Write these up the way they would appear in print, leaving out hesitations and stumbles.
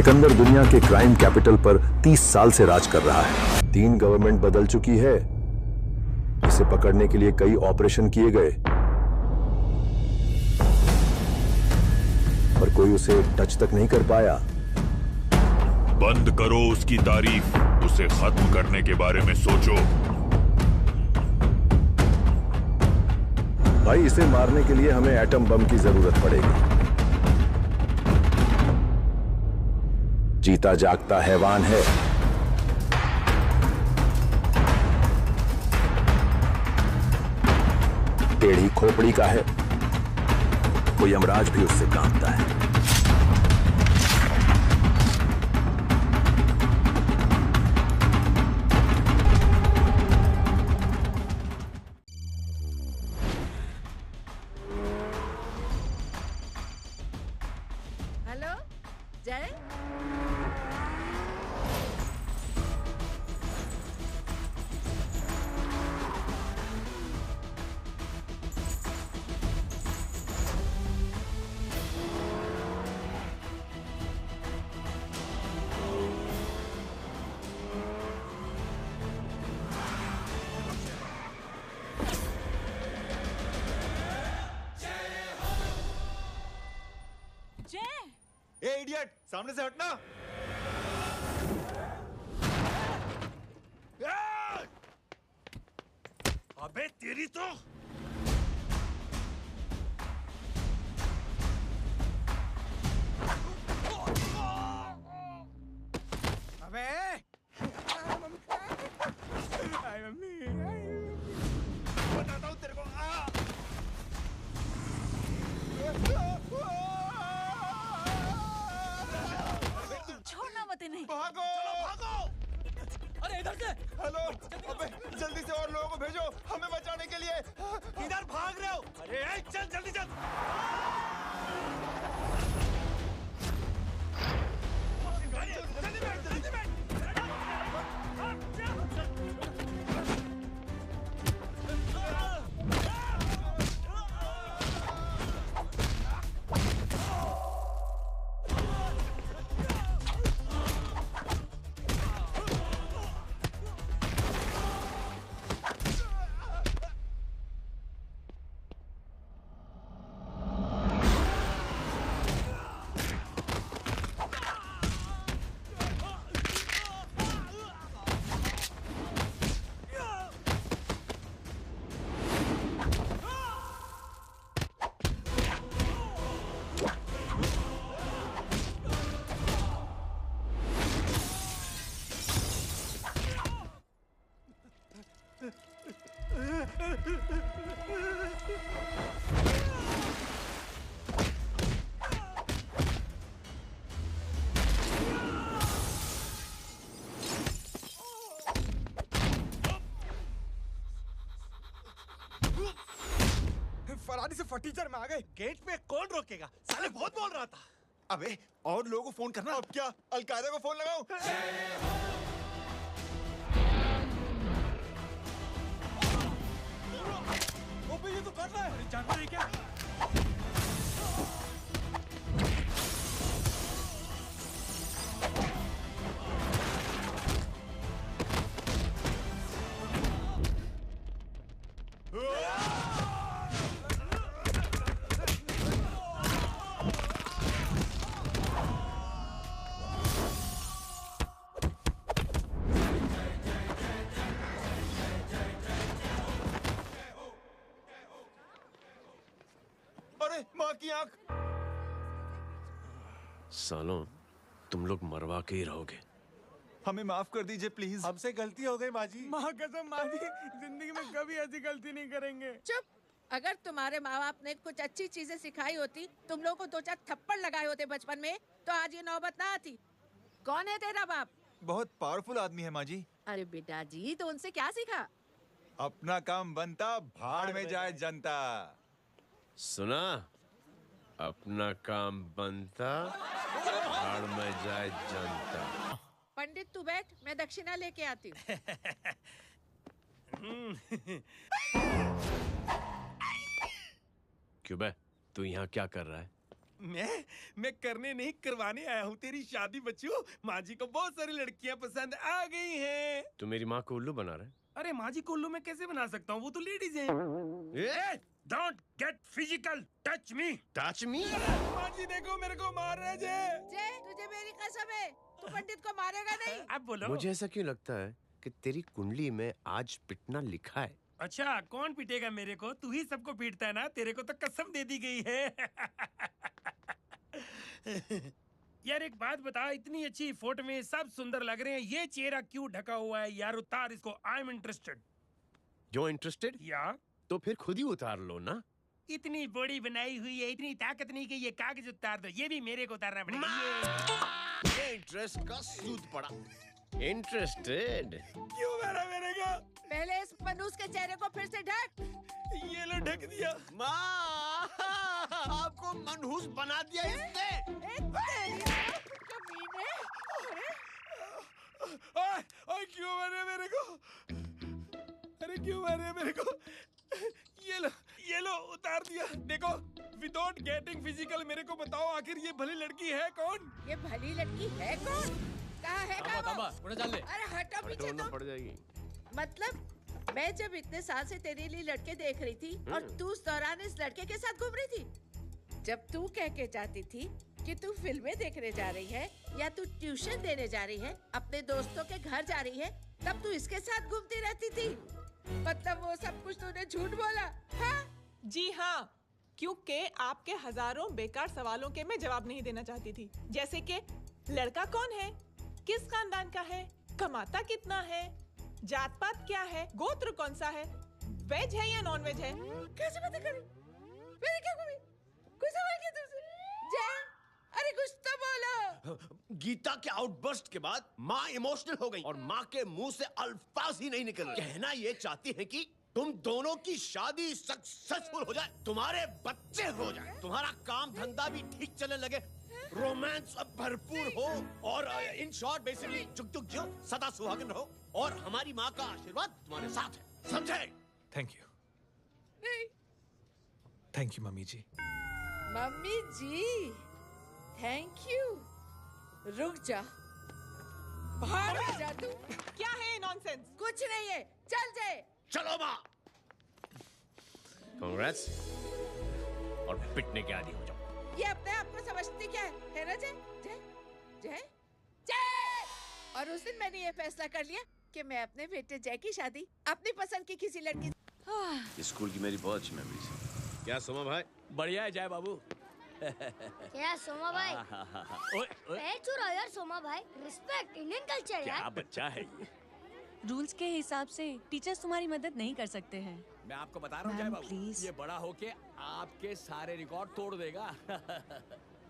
सिकंदर दुनिया के crime capital पर 30 साल से राज कर रहा है। 3 गवर्नमेंट बदल चुकी है। इसे पकड़ने के लिए कई ऑपरेशन किए गए, पर कोई उसे टच तक नहीं कर पाया। बंद करो उसकी तारीफ, उसे खत्म करने के बारे में सोचो। भाई, इसे मारने के लिए हमें एटम बम की जरूरत पड़ेगी। जीता जागता हैवान है। टेढ़ी खोपड़ी का है, कोई यमराज भी उससे कांपता है। हेलो जय, ए इडियट, सामने से हटना। अबे तेरी तो अबे बताता हूँ तेरे को। छोड़ना मत इन्हें। भागो भागो। अरे इधर से। हेलो, अबे जल्दी से और लोगों को भेजो हमें बचाने के लिए। किधर भाग रहे हो? अरे चल जल्दी चल। जल्दी बैठ, जल्दी बैठ। फरारी से फटीचर में आ गए। गेट पे कौन रोकेगा? साले बहुत बोल रहा था। अबे और लोगों को फोन करना। अब क्या अलकायदा को फोन लगाऊं? वो ये तो कर रहा है। जानता है क्या? अरे माँ की आंख। सालों, तुम लोग मरवा के ही रहोगे। हमें माफ कर दीजिए प्लीज। हमसे गलती हो गई माँ जी। माँ कसम माँ जी, जिंदगी में कभी ऐसी गलती नहीं करेंगे। चुप। अगर तुम्हारे माँ बाप ने कुछ अच्छी चीजें सिखाई होती, तुम लोगों को 2-4 थप्पड़ लगाए होते बचपन में, तो आज ये नौबत ना आती। कौन है तेरा बाप? बहुत पावरफुल आदमी है माँ जी। अरे बेटा जी, तो उनसे क्या सीखा? अपना काम बनता, भाड़ में जाए जनता। सुना? अपना काम बनता, भाड़ में जाए जनता। पंडित तू बैठ, मैं दक्षिणा लेके आती हूँ। क्यों बे, तू यहाँ क्या कर रहा है? मैं करने नहीं करवाने आया हूँ तेरी शादी बच्चू। माँ जी को बहुत सारी लड़कियाँ पसंद आ गई हैं। तू मेरी माँ को उल्लू बना रहा है? अरे माँ जी को उल्लू मैं कैसे बना सकता हूँ, वो तो लेडीज हैं। Don't get physical, touch me. Touch me? माँ जी देखो मेरे को मार रहे जय। जय, तुझे मेरी कसम है, तू पंडित को मारेगा नहीं। अब बोलो। मुझे ऐसा क्यों लगता है कि तेरी कुंडली में आज पिटना लिखा है? अच्छा, कौन पीटेगा मेरे को? तू ही सबको पीटता है ना, तेरे को तो कसम दे दी गई है। यार एक बात बता, इतनी अच्छी फोटो में सब सुंदर लग रहे हैं, ये चेहरा क्यों ढका हुआ है? यार उतार इसको, I am interested. You're interested? या तो फिर खुद ही उतार लो ना। इतनी बॉडी बनाई हुई है, इतनी ताकत नहीं कि ये कागज उतार दो, ये भी मेरे को उतारना पड़ेगा। ये इंटरेस्ट का सूद पड़ा। इंटरेस्टेड? क्यों मारा मेरे को? पहले इस मनूस के चेहरे को फिर से ढक। ये लो ढक दिया। माँ, आपको मनहूस बना दिया इसने। कमीने। ओए क्यों मारे मेरे को? अरे क्यों मारे मेरे को? ये लो उतार दिया। देखो, विदाउट गेटिंग फिजिकल मेरे को बताओ आखिर ये भली लड़की है कौन? ये भली लड़की है कौन? कहाँ है कहाँ वो? अरे हटो पीछे तो। पड़ जाएगी। मतलब मैं जब इतने साल से तेरे लिए लड़के देख रही थी और तू उस दौरान इस लड़के के साथ घूम रही थी। जब तू कह के जाती थी कि तू फिल्में देखने जा रही है या तू ट्यूशन देने जा रही है, अपने दोस्तों के घर जा रही है, तब तू इसके साथ घूमती रहती थी। मतलब वो सब कुछ तूने झूठ बोला? हाँ? जी हाँ, क्योंकि आपके हजारों बेकार सवालों के मैं जवाब नहीं देना चाहती थी। जैसे कि लड़का कौन है, किस खानदान का है, कमाता कितना है, जात पात क्या है, गोत्र कौन सा है, वेज है या नॉन वेज है। कैसे पता करी? मैंने क्या करी? कोई सवाल किया तुमसे? जय, अरे कुछ तो बोलो। गीता के आउटबर्स्ट के बाद माँ इमोशनल हो गई और माँ के मुंह से अल्फाज ही नहीं निकल रहे। कहना ये चाहती है कि तुम दोनों की शादी सक्सेसफुल हो जाए, तुम्हारे बच्चे हो जाए, तुम्हारा काम धंधा भी ठीक चलने लगे, रोमांस अब भरपूर हो और इन शॉर्ट बेसिकली जुग जुग जियो, सदा सुहागन रहो और हमारी माँ का आशीर्वाद तुम्हारे साथ है। समझे? Thank you. नहीं। Thank you mummy ji. Mummy ji, thank you. रुक जा, भाग जा तू। क्या है नॉनसेंस? कुछ नहीं है, चल जाए। चलो माँ। कांग्रेस और पिटने के आदी हो जाओ। ये अपने आप को समझती क्या है ना जय? जय जय जय। और उस दिन मैंने ये फैसला कर लिया कि मैं अपने बेटे जय की शादी अपनी पसंद की किसी लड़की। स्कूल की मेरी बहुत अच्छी मेमोरीज है। क्या सोमा भाई? बढ़िया है जय बाबू। क्या सोमा भाई? पैर छुरा यार सोमा भाई, रिस्पेक्ट, इंडियन कल्चर यार। क्या बच्चा है ये? रूल्स के हिसाब से टीचर्स तुम्हारी मदद नहीं कर सकते हैं। मैं आपको बता रहा हूँ जय बाबू, ये बड़ा होके आपके सारे रिकॉर्ड तोड़ देगा।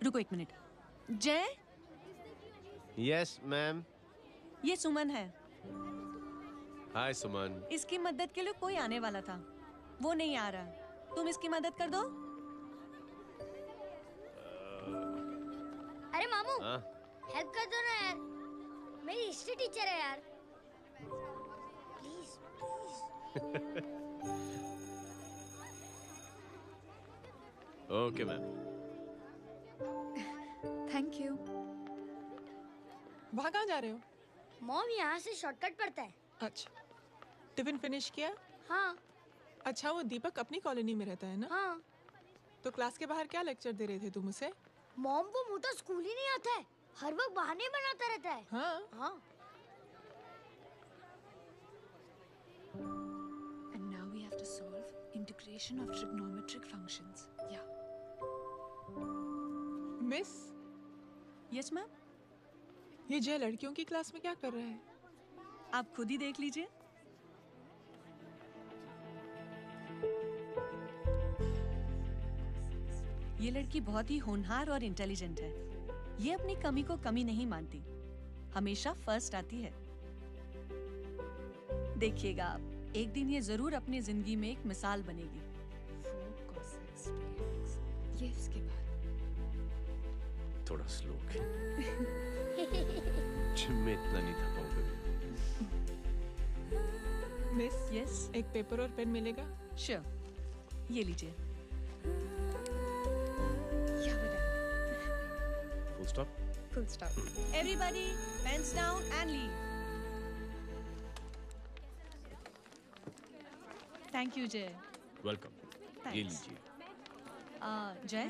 रुको एक मिनट। जय। Yes ma'am. ये सुमन है। हाय सुमन। इसकी मदद के लिए कोई आने वाला था, वो नहीं आ रहा। तुम इसकी मदद कर दो। अरे मामू, हेल्प कर दो ना यार, मेरी हिस्ट्री टीचर है यार। Please please. Okay ma'am. Thank you. वहाँ कहाँ जा रहे हो? मॉम यहाँ से शॉर्टकट पड़ता है। अच्छा, टिफिन फिनिश किया? हाँ। अच्छा, वो दीपक अपनी कॉलोनी में रहता है ना? हाँ। तो क्लास के बाहर क्या लेक्चर दे रहे थे तुम उसे? मॉम को मोटा स्कूल ही नहीं आता है, हर वक्त बहाने बनाता रहता है। हाँ हाँ। And now we have to solve integration of trigonometric functions. Yeah. Miss. Yes ma'am. ये जय लड़कियों की क्लास में क्या कर रहा है? आप खुद ही देख लीजिए। ये लड़की बहुत ही होनहार और इंटेलिजेंट है। ये अपनी कमी को कमी नहीं मानती, हमेशा फर्स्ट आती है। देखिएगा आप, एक दिन ये जरूर अपनी जिंदगी में एक मिसाल बनेगी। ये इसके बाद थोड़ा स्लो जिम में इतना नहीं था पाऊंगा। मिस। यस। एक पेपर और पेन मिलेगा? श्योर। ये लीजिए। Full stop. Everybody, pens down and leave. Thank you, Jay. Welcome. ये लीजिए। जय।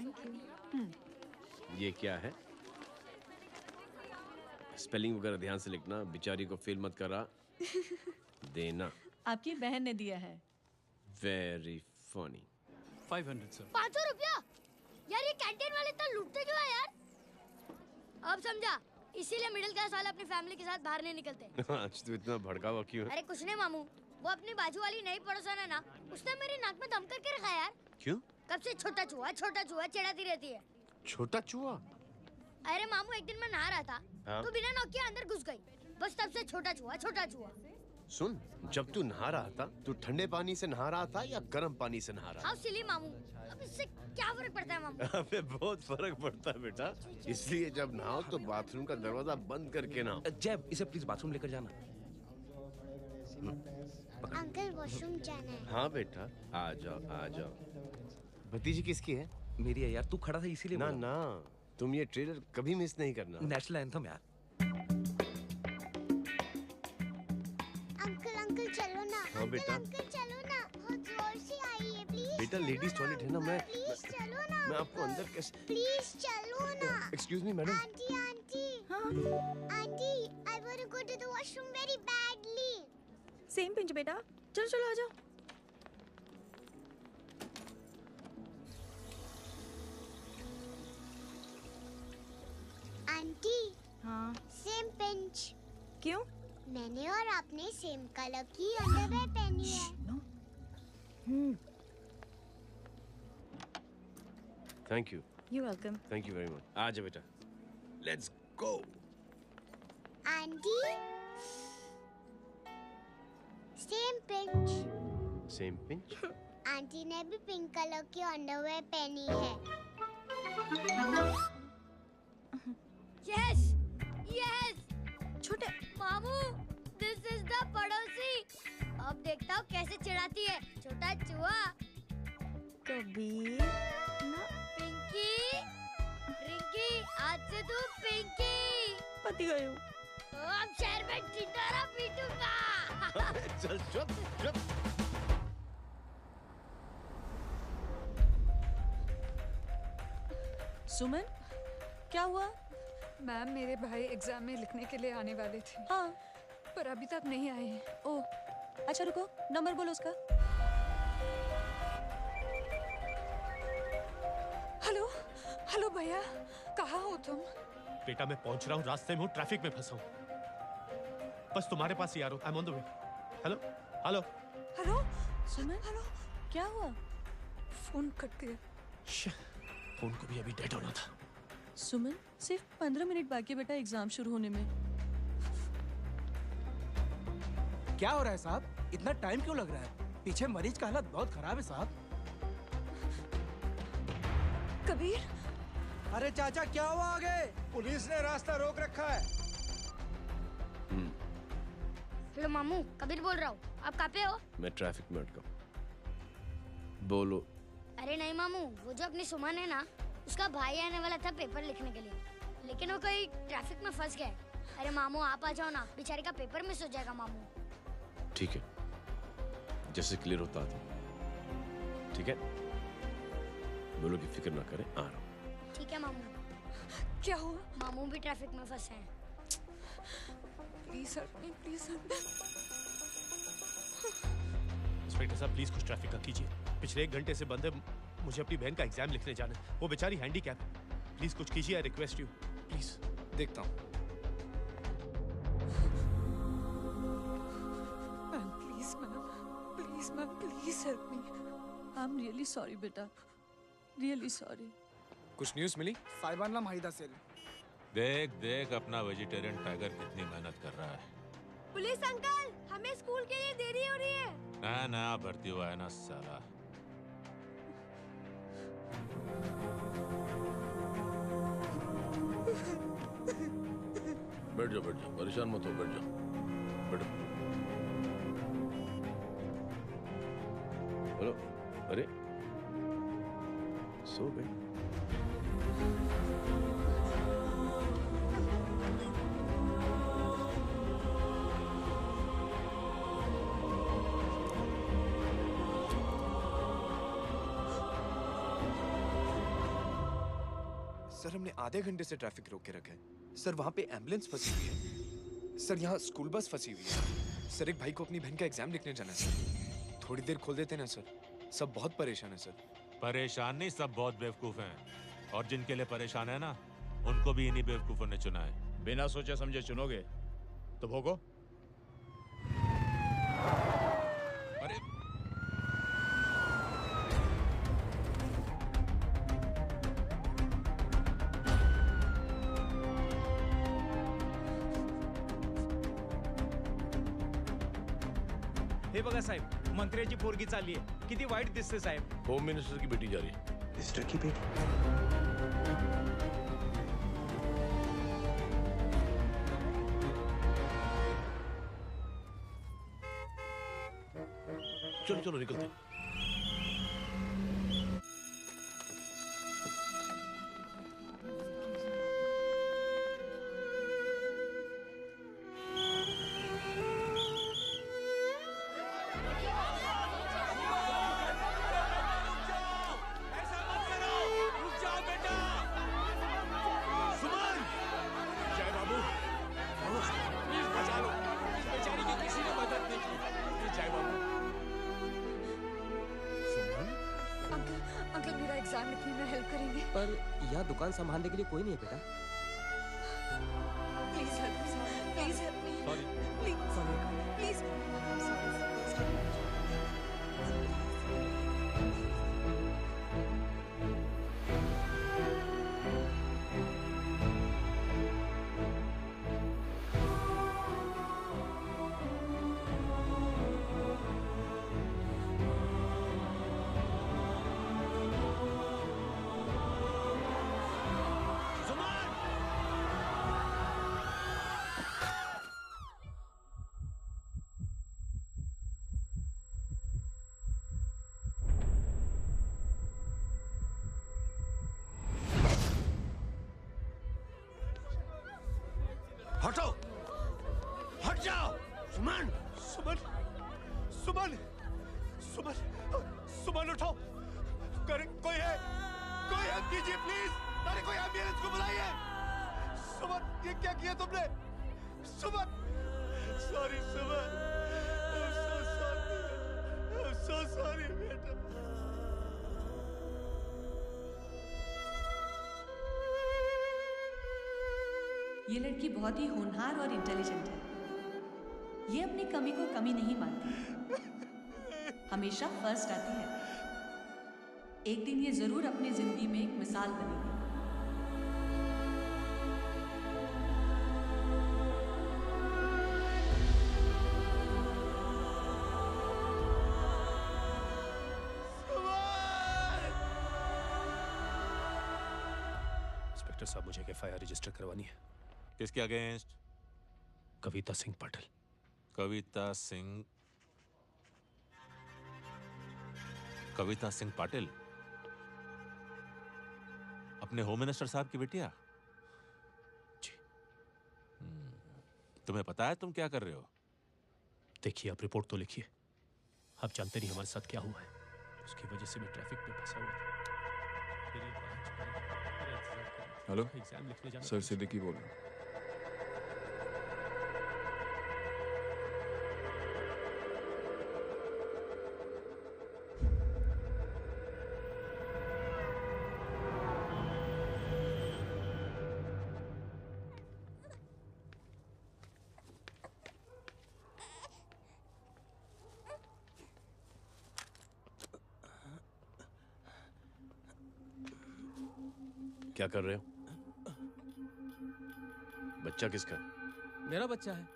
ये क्या है? स्पेलिंग वगैरह ध्यान से लिखना, बेचारी को फेल मत करा देना। आपकी बहन ने दिया है। Very funny. 500 सर। 500 रुपया? यार ये कैंटीन वाले इतना लूटते क्यों है यार? अब समझा, इसीलिए मिडिल क्लास वाले अपनी फैमिली के साथ बाहर नहीं निकलते। आज तो इतना भड़का हुआ क्यों है? अरे कुछ नहीं मामू, वो अपनी बाजू वाली नई पड़ोसन है ना, उसने मेरी नाक में दम करके रखा है यार। क्यों? कब से छोटा चूहा चिढ़ाती रहती है। छोटा चूहा? अरे मामू एक दिन मैं नहा रहा था, हाँ? तो बिना नॉक के अंदर घुस गई, बस तब से छोटा चूहा। सुन, जब तू नहा रहा था, तू ठंडे पानी से नहा रहा था या गर्म पानी से नहा रहा था? हाउ सिली मामू, अब इससे क्या फर्क पड़ता है मामू? अबे बहुत फर्क पड़ता है बेटा, इसलिए जब नहाओ तो बाथरूम का दरवाजा बंद करके नहाओ। जैब, इसे प्लीज बाथरूम लेकर जाना। अंकल वॉशरूम जाना है। हाँ बेटा, आ जाओ। भतीजी किसकी है? मेरी है यार, तू खड़ा था इसीलिए ना ना, तुम ये ट्रेलर कभी मिस नहीं करना। नेशनल एंथम यार। अंकल चलो ना। हाँ बेटा। अंकल चलो ना, बहुत जोर से आई है प्लीज। बेटा लेडीज टॉयलेट है ना, प्लीज चलो ना। मैं आपको अंदर कैसे? प्लीज चलो ना। Excuse me madam. Aunty, I want to go to the washroom very badly. Same pinch बेटा, चलो आ जाओ। आंटी। हाँ। Same pinch. क्यों? मैंने और आपने सेम कलर की अंडरवेयर पहनी है। Thank you. You welcome. Thank you very much. आ जा बेटा, let's go. Aunty, same pinch. Same pinch? Aunty ने भी पिंक कलर की अंडरवेयर पहनी है। यस छोटे मामू, दिस इज द पड़ोसी। अब देखता हूँ कैसे चिढ़ाती है छोटा चूहा। कबीर ना। पिंकी, रिंकी, आज से तू पिंकी। पति गई हूँ। अब शहर में ढिंढोरा पीटूंगा। चल चुप। सुमन, क्या हुआ? मैम, मेरे भाई एग्जाम में लिखने के लिए आने वाले थे। हाँ, पर अभी तक नहीं आए हैं। ओह, अच्छा रुको, नंबर बोलो उसका। हेलो भैया, कहाँ हो तुम? बेटा मैं पहुंच रहा हूँ, रास्ते में हूँ, ट्रैफिक में फंसा हूँ, बस तुम्हारे पास ही आ रहा हूँ। I am on the way. Hello. Suman, क्या हुआ? फोन कट गया। फोन को भी अभी डेड होना था। सुमन, सिर्फ 15 मिनट बाकी बेटा एग्जाम शुरू होने में। क्या हो रहा है साहब? इतना टाइम क्यों लग रहा है? पीछे मरीज का हालत बहुत खराब है साहब। कबीर। अरे चाचा, क्या हुआ आगे? पुलिस ने रास्ता रोक रखा है। हेलो मामू, कबीर बोल रहा हूँ। आप कहाँ पे हो? मैं ट्रैफिक में अटका हूँ। बोलो। अरे नहीं मामू, वो जो अपनी सुमन है ना, उसका भाई आने वाला था पेपर लिखने के लिए, लेकिन वो कहीं ट्रैफिक में फंस गया। अरे मामू आप आ जाओ ना, बेचारे का पेपर मिस हो जाएगा मामू। ठीक है, जैसे क्लियर होता था। ठीक है, बोलो कि फिक्र ना करें, आ रहा हूँ। ठीक है मामू। क्या हुआ? मामू भी ट्रैफिक में फंसे हैं। Please help me, please help me. Inspector साहब प्लीज कुछ ट्रैफिक का कीजिए। पिछले 1 घंटे से बंद है, मुझे अपनी बहन का एग्जाम लिखने जाना है। वो बेचारी हैंडीकैप है। प्लीज कुछ कीजिए, आई रिक्वेस्ट यू प्लीज। देखता हूँ। Ma'am please help me. I am really sorry बेटा, रियली सॉरी। कुछ न्यूज़ मिली? साइबाना माहिदा सेल। देख अपना वेजिटेरियन टाइगर कितनी मेहनत कर रहा है। पुलिस अंकल, हमें स्कूल के लिए देरी हो रही है। नया भर्ती हुआ है ना साला। बैठ जाओ, परेशान मत हो, बैठ जाओ, बैठो। हेलो, अरे सो गए? सर हमने आधे घंटे से ट्रैफिक रोक के रखा है। सर वहाँ पे एम्बुलेंस फंसी हुई है। सर यहाँ स्कूल बस फंसी हुई है। सर एक भाई को अपनी बहन का एग्जाम लिखने जाना है सर। थोड़ी देर खोल देते ना सर। सब बहुत परेशान है सर। परेशान नहीं, सब बहुत बेवकूफ हैं। और जिनके लिए परेशान है ना, उनको भी इन्हीं बेवकूफों ने चुना है। बिना सोचे समझे चुनोगे तो भोगो। अरे हे बघा साहेब, मंत्र्याची पोरगी चालली आहे. किती वाईट दिसते साहेब. होम मिनिस्टर की बेटी जा रही है. मिनिस्टर की बेटी? चलो चलो निकलते हैं. दुकान संभालने के लिए कोई नहीं है बेटा. Please help me, please help me. Sorry please हटो, हट जाओ. सुमन, सुमन, सुमन, सुमन, सुमन उठो. कोई है, कोई हेल्प कीजिए प्लीज. अरे कोई एम्बुलेंस को बुलाइए. सुमन, ये क्या किया तुमने? Suman, sorry Suman. I'm so sorry. I'm so sorry बेटा. ये लड़की बहुत ही होनहार और इंटेलिजेंट है। ये अपनी कमी को कमी नहीं मानती, हमेशा फर्स्ट आती है। एक दिन ये जरूर अपनी जिंदगी में एक मिसाल बनेगी। इंस्पेक्टर साहब, मुझे एफआईआर रजिस्टर करवानी है. किसके अगेंस्ट? कविता सिंह पाटिल. कविता सिंह पाटिल अपने होम मिनिस्टर साहब की बेटिया? जी. तुम्हें पता है तुम क्या कर रहे हो? देखिए, आप रिपोर्ट तो लिखिए. आप जानते नहीं हमारे साथ क्या हुआ है. उसकी वजह से मैं ट्रैफिक में फंसा हुआ था. हेलो एग्जाम लिखने जाना. सर, सिद्दीकी बोल रहा हूँ. क्या कर रहे हो? बच्चा किसका? मेरा बच्चा है.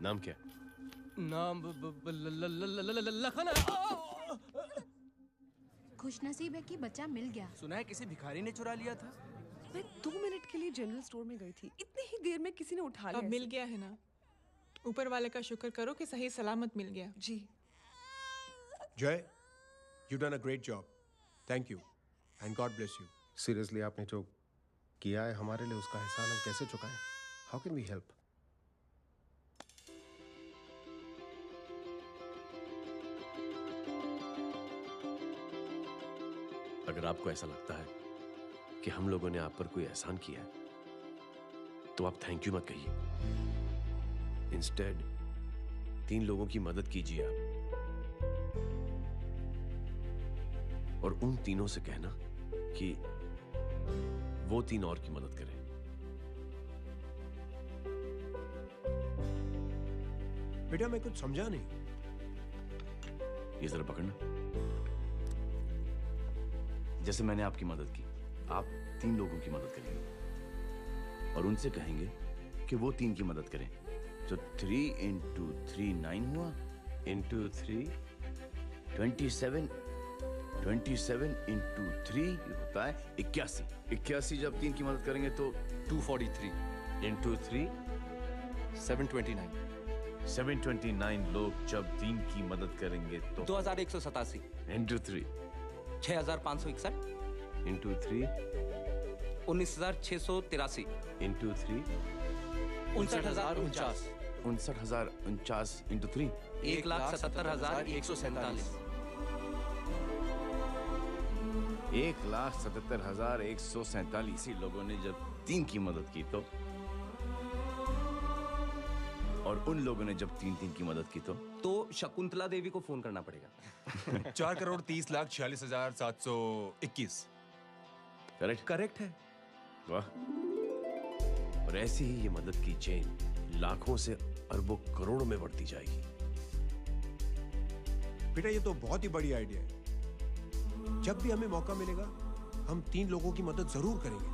नाम क्या? नाम लखन. खुशनसीब है कि बच्चा मिल गया. सुना है किसी भिखारी ने चुरा लिया था. मैं 2 मिनट के लिए जनरल स्टोर में गई थी. इतनी ही देर में किसी ने उठा लिया. अब मिल गया है ना. ऊपर वाले का शुक्र करो कि सही सलामत मिल गया. जी. जय, you done a great job. Thank you and God bless you. Seriously, आपने जो किया है हमारे लिए, उसका एहसान हम कैसे चुकाएं? How can we help? अगर आपको ऐसा लगता है कि हम लोगों ने आप पर कोई एहसान किया है तो आप थैंक यू मत कहिए। इंस्टेड 3 लोगों की मदद कीजिए आप, और उन तीनों से कहना कि वो 3 और की मदद करें। बेटा मैं कुछ समझा नहीं। ये जरा पकड़ना। जैसे मैंने आपकी मदद की, आप 3 लोगों की मदद करेंगे और उनसे कहेंगे कि वो 3 की मदद करें। तो 3 into 3 9 हुआ, into 3 27, 27 into 3 होता है 81। 81 जब 3 की मदद करेंगे तो 243 into 3 729 729 लोग जब 3 की मदद करेंगे तो 2187 into 3 6561 into 3 19683 into 3 59049 59049 into 3 1,77,147 1,77,147 लोगों ने जब 3 की मदद की तो, और उन लोगों ने जब 3 की मदद की तो शकुंतला देवी को फोन करना पड़ेगा। 4,30,46,721। करेक्ट है। वाह। और ऐसी ही ये मदद की चेन लाखों से अरबों करोड़ों में बढ़ती जाएगी। बेटा ये तो बहुत ही बड़ी आइडिया है। जब भी हमें मौका मिलेगा हम 3 लोगों की मदद जरूर करेंगे।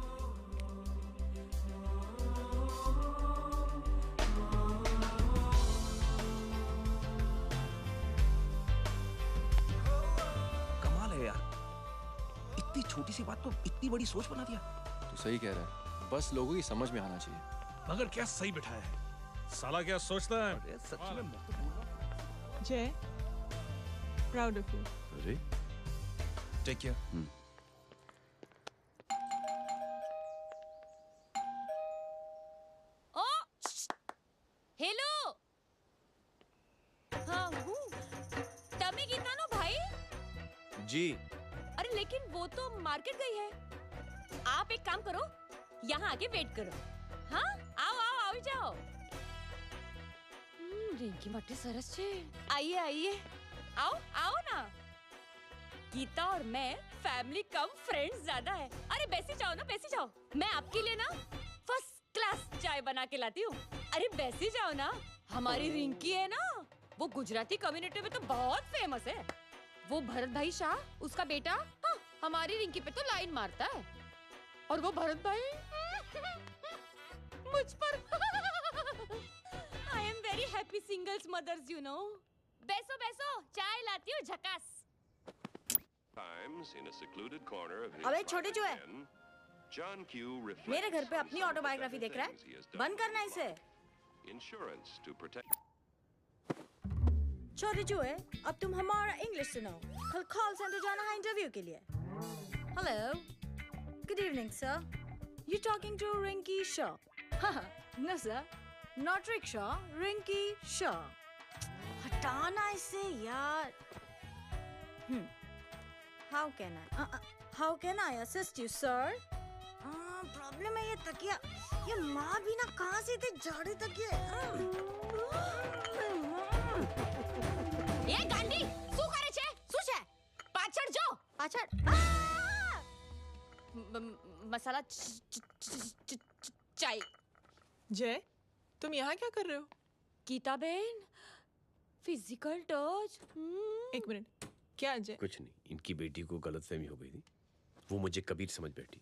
कमाल है यार, इतनी छोटी सी बात को इतनी बड़ी सोच बना दिया। तू सही कह रहा है, बस लोगों की समझ में आना चाहिए। मगर क्या सही बिठाया है, साला क्या सोचता है। सच में जय, प्राउड ऑफ यू। अरे टेक केयर। ओ हेलो, हाँ हूँ तमी गीता नो भाई जी। अरे लेकिन वो तो मार्केट गई है। आप एक काम करो, यहाँ आके वेट करो। हाँ आओ आओ आओ जाओ। रिंकी मट्टी सरस छे। आइए आइए, आओ आओ ना। गीता और मैं फैमिली कम फ्रेंड्स ज्यादा है। अरे बैसी जाओ ना, बैसी जाओ। मैं आपके लिए ना फर्स्ट क्लास चाय बना के लाती हूँ। अरे बैसी जाओ ना। हमारी रिंकी है ना, वो गुजराती कम्युनिटी में तो बहुत फेमस है। वो भरत भाई शाह, उसका बेटा, हाँ, हमारी रिंकी पे तो लाइन मारता है। और वो भरत भाई मुझ पर I am very happy singles mothers you know. बैसो बैसो, चाय लाती हूँ झकास। अबे छोटे चूहे, मेरे घर पे अपनी ऑटोबायोग्राफी देख रहा है? बंद करना इसे। छोटे चूहे, अब तुम हमारा इंग्लिश सुनो। कल कॉल सेंटर जाना है इंटरव्यू के लिए। Hello, good evening sir. You talking to Rinki Shaw? No sir, not rickshaw, Rinki Shaw. हटाना इसे यार। How can I assist you, sir? Problem है ये तकिया। ये माँ भी ना कहाँ से इतने जाड़े तकिए। ये गांडी, શું કરે છે? શું છે? પાછળ જો, પાછળ। मसाला चाय। जय, तुम यहाँ क्या कर रहे हो? गीता बहन, फिजिकल टच। एक मिनट, क्या जय? कुछ नहीं, इनकी बेटी को गलतफहमी हो गई थी, वो मुझे कबीर समझ बैठी।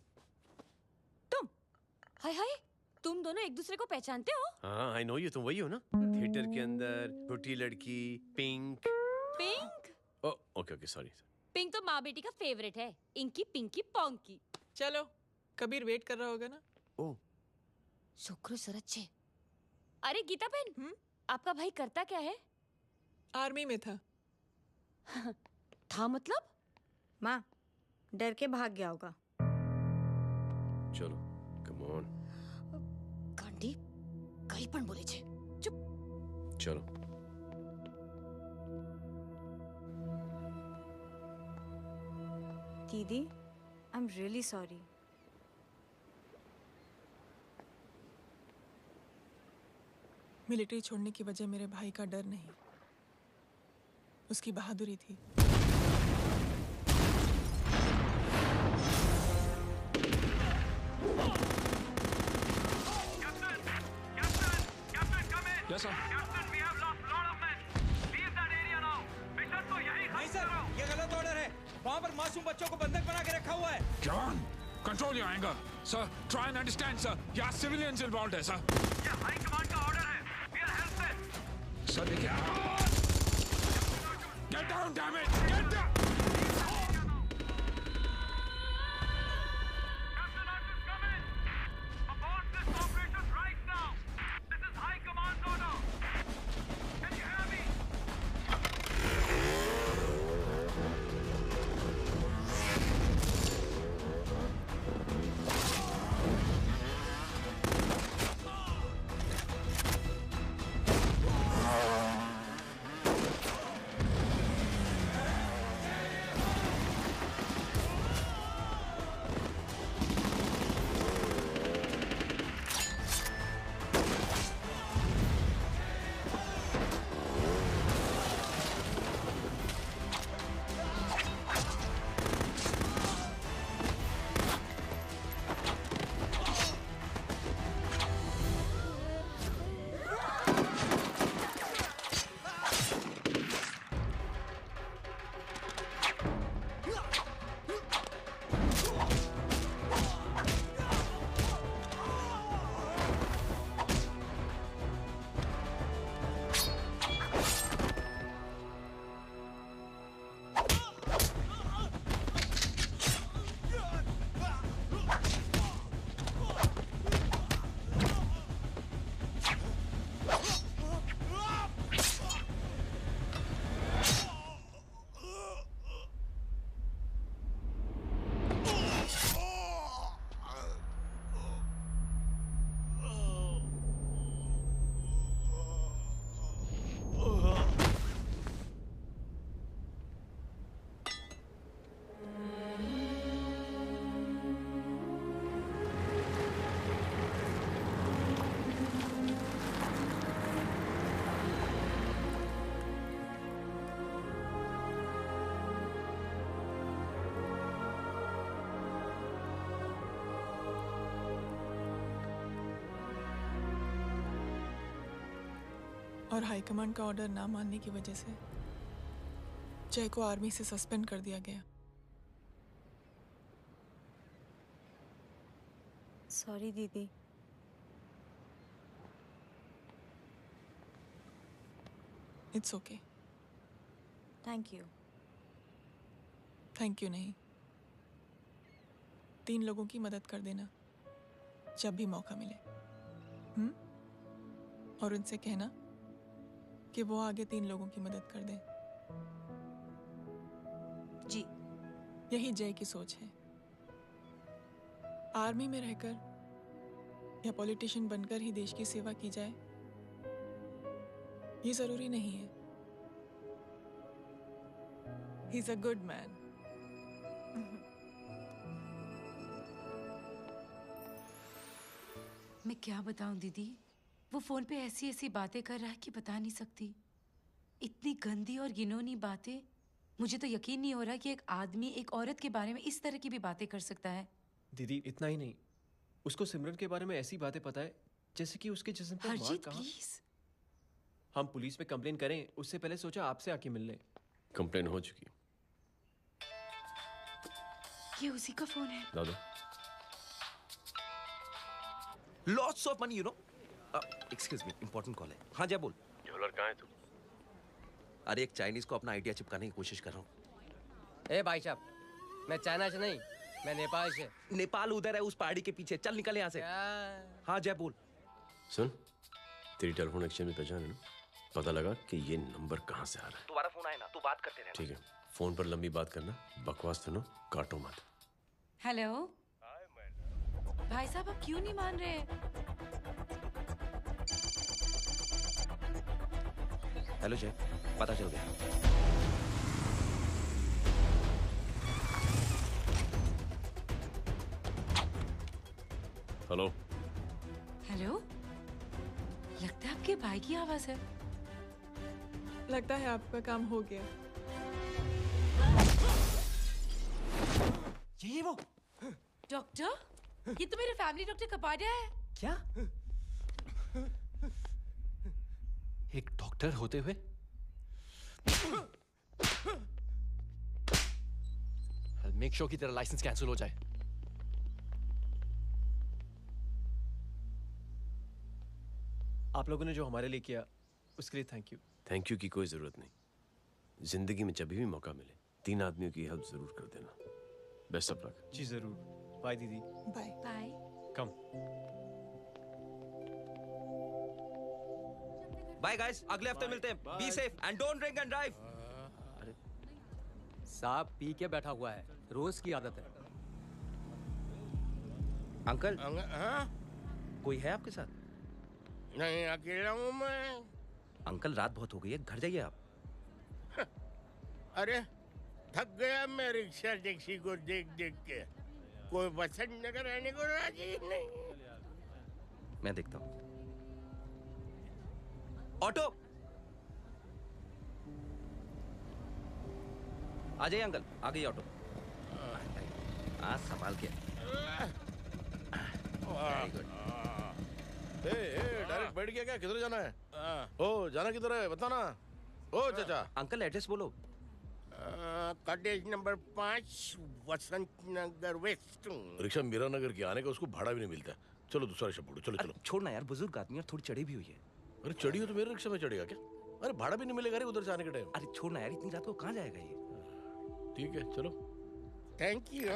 हाय हाय, तुम दोनों एक दूसरे को पहचानते हो? हाँ, आई नो यू, तुम वही हो ना, थिएटर के अंदर छोटी लड़की pink. Pink? Okay okay, sorry. Pink तो माँ बेटी का फेवरेट है, इंकी पिंकी पोंकी। चलो, कबीर वेट कर रहा होगा ना? ओह, शुक्र सरच्चे। अरे गीता बहन, आपका भाई करता क्या है? आर्मी में था। था मतलब? माँ, डर के भाग गया होगा। चलो, कम ऑन। गांडी, कहीं पण बोले छे। चुप। चलो। दीदी, I am really sorry. Military छोड़ने की वजह मेरे भाई का डर नहीं, उसकी बहादुरी थी। Yes, sir. नहीं सर, ये गलत ऑर्डर है। वहाँ पर मासूम बच्चों को बंधक बना के रखा हुआ है। John, control your anger. Sir, try and understand, sir. यहाँ civilians involved है, sir. ये हाई कमांड का ऑर्डर है। We are helpless. Sir, देखिए। Get down, damn it! Get down! और हाईकमांड का ऑर्डर ना मानने की वजह से जय को आर्मी से सस्पेंड कर दिया गया। सॉरी दीदी। It's okay. Thank you. Thank you नहीं, 3 लोगों की मदद कर देना जब भी मौका मिले। और उनसे कहना कि वो आगे 3 लोगों की मदद कर दें। जी। यही जय की सोच है। आर्मी में रहकर या पॉलिटिशियन बनकर ही देश की सेवा की जाए, ये जरूरी नहीं है। He is a good man. मैं क्या बताऊं दीदी, वो फोन पे ऐसी ऐसी बातें कर रहा है कि बता नहीं सकती। इतनी गंदी और घिनौनी बातें। मुझे तो यकीन नहीं हो रहा कि एक आदमी एक औरत के बारे में इस तरह की भी बातें कर सकता है। दीदी इतना ही नहीं, उसको सिमरन के बारे में ऐसी बातें पता है जैसे कि उसके जिस्म पर मार कहाँ। हम पुलिस में कंप्लेन करें उससे पहले सोचा आपसे आके मिल लें। कंप्लेन हो चुकी। ये उसी का फोन है। दादा lots of money, you know. Excuse me, important call है। हाँ जय बोल। ज्वेलर कहाँ है तू? अरे एक चाइनीज को अपना आइडिया चिपकाने की कोशिश कर रहा हूँ। ए भाई साहब, मैं चाइना से नहीं, मैं नेपाल से। नेपाल उधर है, उस पहाड़ी के पीछे। चल निकल यहाँ से। हाँ जय बोल। सुन, तेरी टेलीफोन एक्सचेंज में पहचान है ना? पता लगा कि ये नंबर कहाँ से आ रहा है। दोबारा फोन आए ना तो बात करते रहना। ठीक है, फोन पर लंबी बात करना, बकवास सुनो, काटो मत। हेलो भाई साहब, आप क्यों नहीं मान रहे? हेलो जय, पता चल गया। हेलो हेलो लगता है आपके भाई की आवाज है। लगता है आपका काम हो गया। ये वो डॉक्टर, ये तो मेरे फैमिली डॉक्टर कपाडिया है। क्या? एक डॉक्टर होते हुए? मेक श्योर कि तेरा लाइसेंस कैंसिल हो जाए। आप लोगों ने जो हमारे लिए किया उसके लिए थैंक यू। थैंक यू की कोई जरूरत नहीं। जिंदगी में जब भी मौका मिले 3 आदमियों की हेल्प जरूर कर देना। Best of luck. जी जरूर। बाय दीदी। Bye bye. Come. Bye guys, अगले हफ्ते मिलते हैं। Be safe and don't drink and drive. अरे साहब पी के बैठा हुआ है, रोज की आदत है। अंकल हाँ? कोई है आपके साथ? नहीं, अकेला हूँ मैं। अंकल रात बहुत हो गई है, घर जाइए आप। अरे थक गया मैं रिक्शा टैक्सी को देख देख के। कोई वसंत नगर रहने को राजी नहीं। मैं देखता हूँ। ऑटो आ जाइए अंकल, आ गई ऑटो। आज संभाल के। Very good. डायरेक्ट बैठ गया क्या? किधर जाना है? ओ जाना किधर है बता ना। ओ चाचा। अंकल एड्रेस बोलो। कॉटेज नंबर 5 वसंत नगर वेस्ट। रिक्शा मीरा नगर की आने का उसको भाड़ा भी नहीं मिलता। चलो दूसरा रिक्शा पकड़ो। चलो चलो। छोड़ना यार, बुजुर्ग आदमी और थोड़ी चढ़ी भी हुई है। अरे चढ़ी हो तो मेरे रिक्शा में चढ़ेगा क्या? अरे भाड़ा भी नहीं मिलेगा रे उधर से आने के टाइम। अरे छोड़ना यार, इतनी रात को कहाँ जाएगा ये? ठीक है चलो। Thank you.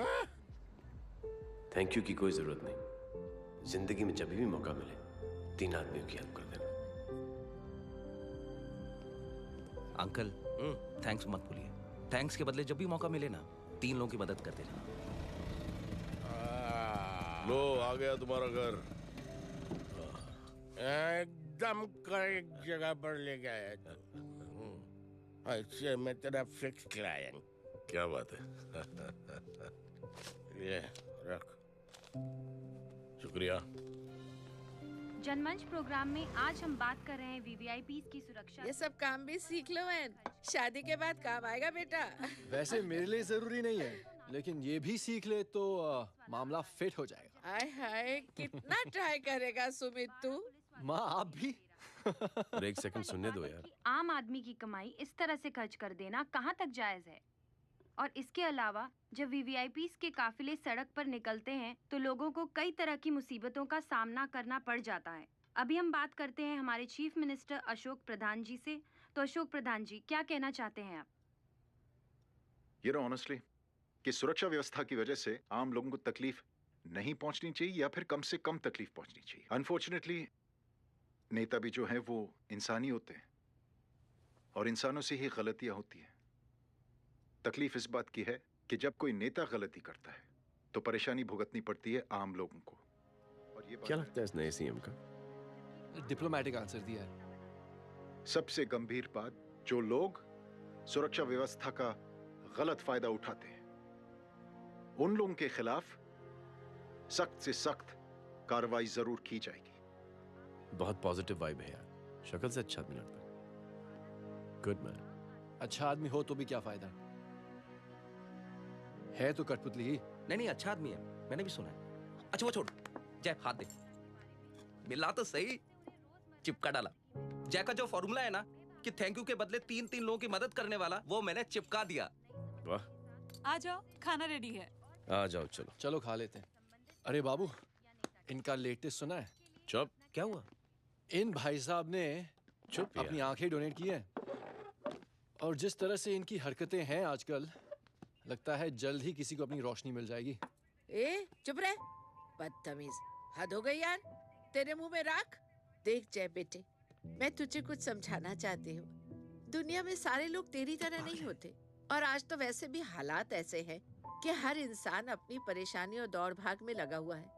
थैंक यू की कोई जरूरत नहीं। जिंदगी में जब भी मौका मिले 3 आदमियों की हेल्प कर देना। अंकल थैंक्स मत भूलिए। थैंक्स के बदले जब भी मौका मिले ना 3 लोगों की मदद कर देना। लो आ गया तुम्हारा घर। एकदम करेक्ट जगह पर ले गया तू। ऐसे मैं तेरा फिक्स क्लाइंट। क्या बात है। ये रख। शुक्रिया। जनमंच प्रोग्राम में आज हम बात कर रहे हैं वीवीआईपीज़ की सुरक्षा। ये सब काम भी सीख लो वैन, शादी के बाद काम आएगा बेटा। वैसे मेरे लिए जरूरी नहीं है, लेकिन ये भी सीख ले तो मामला फिट हो जाएगा। हाय हाय, कितना ट्राई करेगा सुमित तू? माँ आप भी। और एक सेकंड सुनने दो यार। आम आदमी की कमाई इस तरह से खर्च कर देना कहाँ तक जायज है? और इसके अलावा जब वीवीआईपीज़ के काफिले सड़क पर निकलते हैं तो लोगों को कई तरह की मुसीबतों का सामना करना पड़ जाता है। अभी हम बात करते हैं हमारे चीफ मिनिस्टर अशोक प्रधान जी से। तो अशोक प्रधान जी, क्या कहना चाहते हैं आप? ऑनेस्टली कि सुरक्षा व्यवस्था की वजह से आम लोगों को तकलीफ नहीं पहुंचनी चाहिए या फिर कम से कम तकलीफ पहुंचनी चाहिए। अनफॉर्चुनेटली नेता भी जो है वो इंसानी होते हैं और इंसानों से ही गलतियां होती हैं। तकलीफ इस बात की है कि जब कोई नेता गलती करता है तो परेशानी भुगतनी पड़ती है आम लोगों को। और ये क्या लगता है इस नए सीएम का? डिप्लोमेटिक आंसर दिया है। सबसे गंभीर बात, जो लोग सुरक्षा व्यवस्था का गलत फायदा उठाते हैं उन लोगों के खिलाफ सख्त से सख्त कार्रवाई जरूर की जाएगी। बहुत पॉजिटिव वाइब है यार। शक्ल से अच्छा आदमी लगता है। Good man. अच्छा आदमी हो तो भी क्या फायदा है तो कठपुतली ही। नहीं अच्छा आदमी है, मैंने भी सुना है। अच्छा वो छोड़, जय हाथ दे। मिला तो सही, चिपका डाला। जय का जो फॉर्मूला है ना कि थैंक यू के बदले 3 लोगों की मदद करने वाला, वो मैंने चिपका दिया। वाह। आ जाओ, खाना रेडी है। आ जाओ चलो। चलो खा लेते हैं। अरे बाबू, इनका लेटेस्ट सुना है? चुप। क्या हुआ? इन भाई साहब ने चुप अपनी आंखें डोनेट की है और जिस तरह से इनकी हरकतें हैं आजकल, लगता है जल्द ही किसी को अपनी रोशनी मिल जाएगी। ए चुप रह, बदतमीज। हद हो गई यार, तेरे मुंह में राख। देख जय बेटे, मैं तुझे कुछ समझाना चाहती हूँ। दुनिया में सारे लोग तेरी तरह नहीं होते और आज तो वैसे भी हालात ऐसे हैं कि हर इंसान अपनी परेशानी और दौड़ भाग में लगा हुआ है।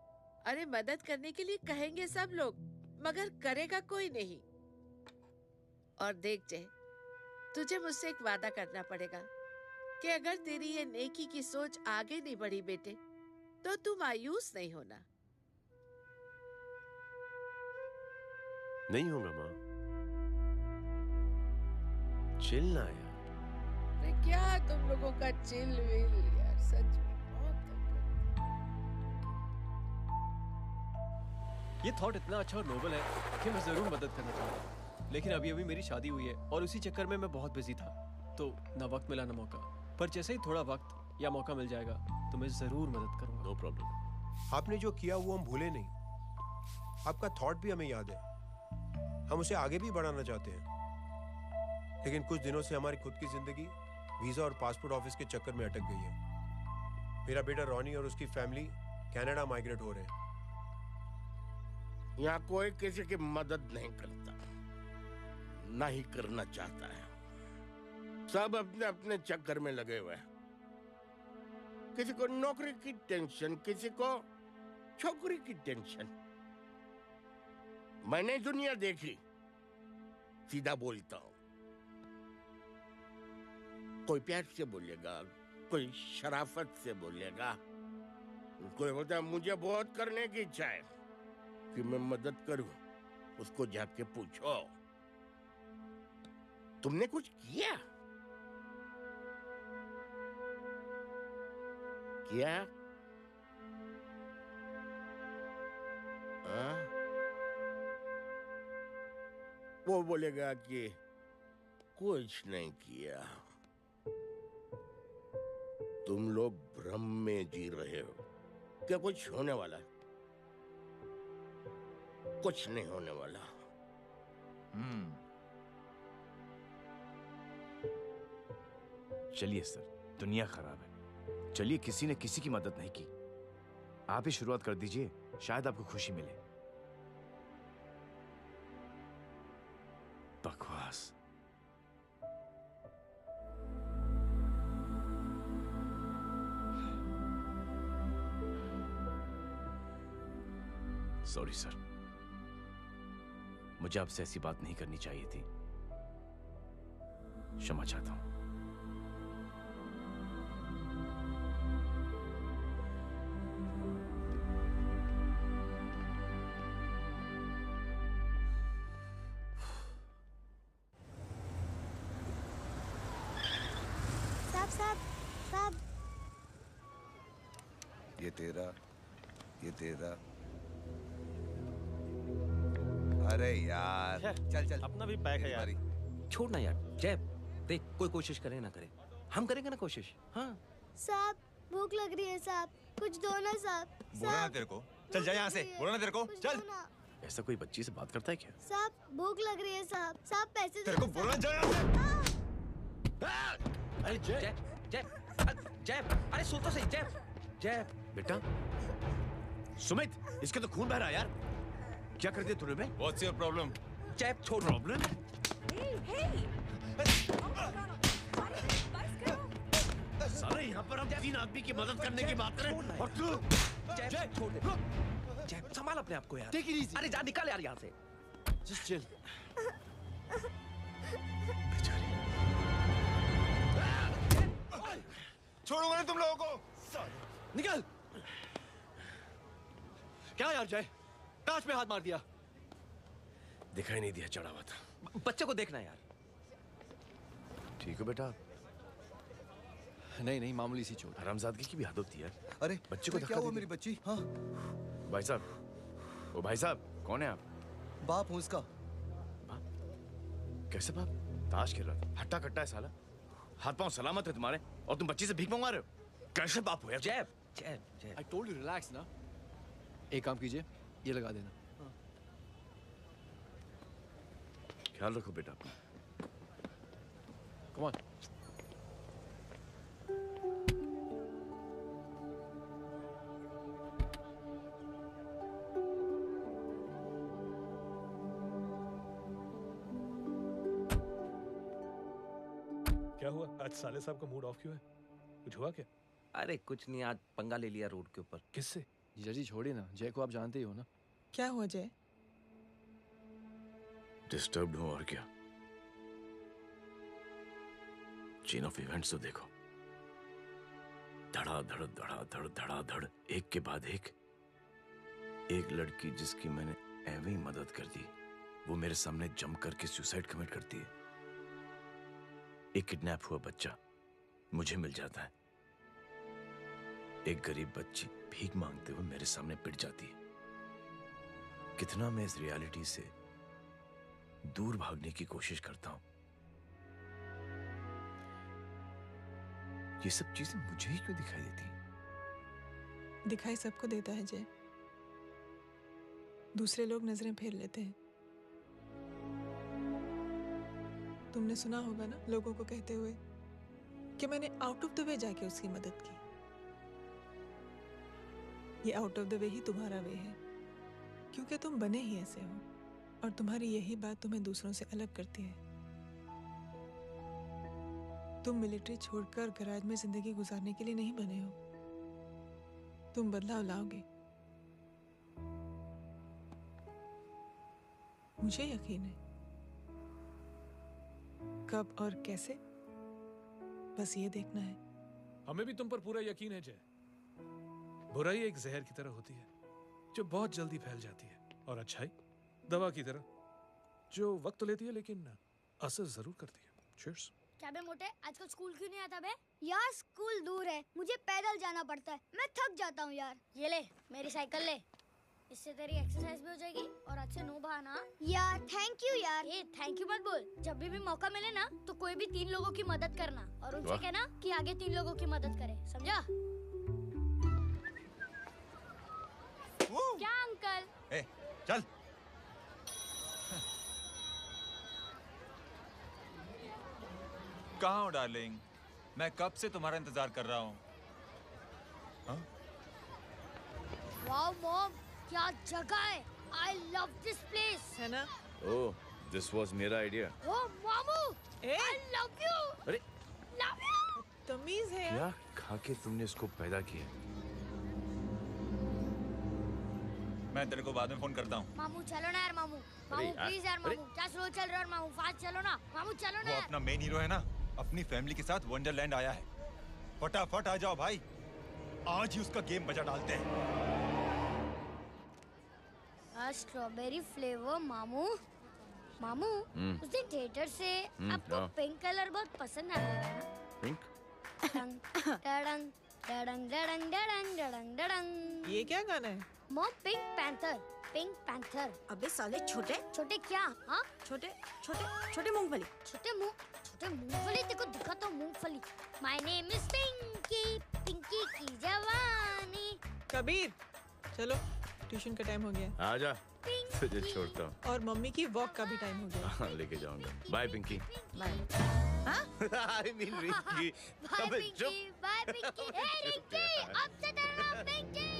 अरे मदद करने के लिए कहेंगे सब लोग, मगर करेगा कोई नहीं। और देख जय, तुझे मुझसे एक वादा करना पड़ेगा कि अगर तेरी ये नेकी की सोच आगे नहीं बढ़ी बेटे, तो तू मायूस नहीं होना। नहीं होगा माँ, चिल ना यार। अरे क्या तुम लोगों का चिल विल यार, सच में बहुत ये थॉट इतना अच्छा और नोबल है कि मैं जरूर मदद करना चाहूंगा, लेकिन अभी अभी मेरी शादी हुई है और उसी चक्कर में मैं बहुत बिजी था, तो ना वक्त मिला ना मौका। पर जैसे ही थोड़ा वक्त या मौका मिल जाएगा तो मैं जरूर मदद करूंगा। No problem. आपने जो किया वो हम भूले नहीं, आपका थॉट भी हमें याद है, हम उसे आगे भी बढ़ाना चाहते हैं। लेकिन कुछ दिनों से हमारी खुद की जिंदगी वीजा और पासपोर्ट ऑफिस के चक्कर में अटक गई है। मेरा बेटा रॉनी और उसकी फैमिली कनाडा माइग्रेट हो रहे हैं। यहाँ कोई किसी की मदद नहीं करता, ना ही करना चाहता है। सब अपने अपने चक्कर में लगे हुए हैं। किसी को नौकरी की टेंशन, किसी को छोकरी की टेंशन। मैंने दुनिया देखी, सीधा बोलता हूं। कोई प्यार से बोलेगा, कोई शराफत से बोलेगा, कोई बोलता है मुझे बहुत करने की इच्छा है कि मैं मदद करूं। उसको जाके पूछो तुमने कुछ किया? किया? हाँ? वो बोलेगा कि कुछ नहीं किया। तुम लोग भ्रम में जी रहे हो। क्या कुछ होने वाला है? कुछ नहीं होने वाला। चलिए सर, दुनिया खराब है, चलिए किसी ने किसी की मदद नहीं की, आप ही शुरुआत कर दीजिए, शायद आपको खुशी मिले। बकवास। सॉरी सर, मुझे आपसे ऐसी बात नहीं करनी चाहिए थी, क्षमा चाहता हूं। साहब, ये तेरा, ये तेरा। अरे यार, चल चल, अपना भी पैक है यार। छोड़ ना यार, जय देख, कोई कोशिश करे ना करे, हम करेंगे ना कोशिश। हाँ साहब भूख लग रही है साहब, कुछ दो ना साहब। बोला ना तेरे को, चल जा यहाँ से, बोला ना तेरे को, चल। ऐसा कोई बच्ची से बात करता है क्या? साहब भूख लग रही है साहब, साहब पैसे तेरे को बोला जा यहाँ से। अरे जय जय जय, अरे सुन तो सही। जय जय बेटा, सुमित, इसके तो खून बह रहा है यार, क्या कर दिया तूने? What's your problem? जय छोड़। प्रॉब्लम? साले यहाँ पर हम 3 आदमी की मदद करने की बात करें और तू जय छोड़ दे। जय संभाल अपने आप को यार। Take it easy. अरे जा, निकल यार यहाँ से। Just chill. छोड़ूंगा नहीं तुम लोगों को। निकल। क्या यार जय, कांच में हाथ मार दिया। दिखाई नहीं दिया, चढ़ा हुआ था। बच्चे को देखना यार। ठीक हो बेटा? नहीं नहीं, मामूली सी चोट। हरामजादगी की भी हद होती है। अरे बच्चे को क्या हुआ मेरी बच्ची? हाँ भाई साहब, ओ भाई साहब, कौन है आप? बाप हूँ उसका। कैसे बाप? ताश खेल रहा था, हट्टा कट्टा है साला, हाथ पांव सलामत है तुम्हारे, और तुम बच्ची से भीख मंगवा रहे हो? कैसे बाप हो यार? जय जय जय, I told you relax ना। एक काम कीजिए, ये लगा देना। ख्याल रखो बेटा अपना। Come on. क्या हुआ आज साले साहब का मूड ऑफ क्यों है? कुछ हुआ क्या? अरे कुछ नहीं, आज पंगा ले लिया रोड के ऊपर। किससे? जीजा जी छोड़िए ना, जय को आप जानते ही हो ना। क्या हुआ जय? डिस्टर्ब्ड हूं और क्या। चेन ऑफ इवेंट्स तो देखो, धड़ाधड़ धड़ाधड़ धड़ाधड़, एक के बाद एक लड़की जिसकी मैंने एवं ही मदद कर दी, वो मेरे सामने जंप करके सुसाइड कमिट करती है। एक किडनैप हुआ बच्चा मुझे मिल जाता है। एक गरीब बच्ची भीख मांगते हुए मेरे सामने पिट जाती है। कितना मैं इस रियलिटी से दूर भागने की कोशिश करता हूं। ये सब चीजें मुझे ही क्यों दिखाई देती हैं? दिखाई सबको देता है जय, दूसरे लोग नजरें फेर लेते हैं। तुमने सुना होगा ना लोगों को कहते हुए कि मैंने आउट ऑफ द वे जाके उसकी मदद की। ये आउट ऑफ द वे ही तुम्हारा वे है, क्योंकि तुम बने ही ऐसे हो और तुम्हारी यही बात तुम्हें दूसरों से अलग करती है। तुम मिलिट्री छोड़कर गराज में जिंदगी गुजारने के लिए नहीं बने हो। तुम बदलाव लाओगे, मुझे यकीन है। कब और कैसे, बस ये देखना है। हमें भी तुम पर पूरा यकीन है जय। बुराई एक जहर की तरह होती है जो बहुत जल्दी फैल जाती है, और अच्छाई दवा की तरह जो वक्त तो लेती है लेकिन असर जरूर करती है। चीयर्स। क्या बे मोटे, आजकल स्कूल क्यों नहीं आता बे? यार स्कूल दूर है, मुझे पैदल जाना पड़ता है, मैं थक जाता हूँ यार। ये ले मेरी साइकिल ले, इससे तेरी एक्सरसाइज भी हो जाएगी और अच्छे नो बहाना। यार थैंक यू यार। ये थैंक यू मत बोल, जब भी मौका मिले ना तो कोई भी 3 लोगों की मदद करना और उनसे कहना कि आगे 3 लोगों की मदद करे, समझा? क्या अंकल? ए, चल। कहाँ हो डार्लिंग? मैं कब से तुम्हारा इंतजार कर रहा हूँ। वाओ मॉम, क्या जगह है। I love this place. है ना? ओह, this was मेरा आइडिया। ओह मामू, I love you. अरे Love you. तमीज है क्या खा के तुमने इसको पैदा किया? मैं तेरे को बाद में फोन करता हूँ। मामू चलो ना यार मामू, मामू यार, प्लीज यार मामू, क्या स्लो चल रहे हो मामू, फास्ट चलो ना मामू, चलो ना वो यार। अपना मेन हीरो है ना, अपनी फैमिली के साथ वंडरलैंड आया है। फटाफट आ जाओ भाई, आज ही उसका गेम बजा डालते हैं। स्ट्रॉबेरी फ्लेवर मामू। मामू उस दिन थिएटर से आपको हाँ। पिंक कलर बहुत पसंद आया था ना? पिंक? डडंग डडंग डडंग डडंग डडंग डडंग। ये क्या गाना है? Mom pink panther, pink panther. अबे साले छोटे छोटे क्या? हाँ छोटे छोटे छोटे मूंगफली। छोटे मूंगफली, देखो दिखाता हूँ मूंगफली। My name is Pinky, Pinky की जवानी। कबीर चलो, ट्यूशन का टाइम हो गया। आजा, तुझे छोड़ता हूँ। और मम्मी की वॉक का भी टाइम हो गया। हाँ, लेके जाऊंगा। Bye Pinky. Bye. I mean Rinky. Bye Pinky, bye Pinky. ए रिंकी, अब से तेरा नाम पिंकी।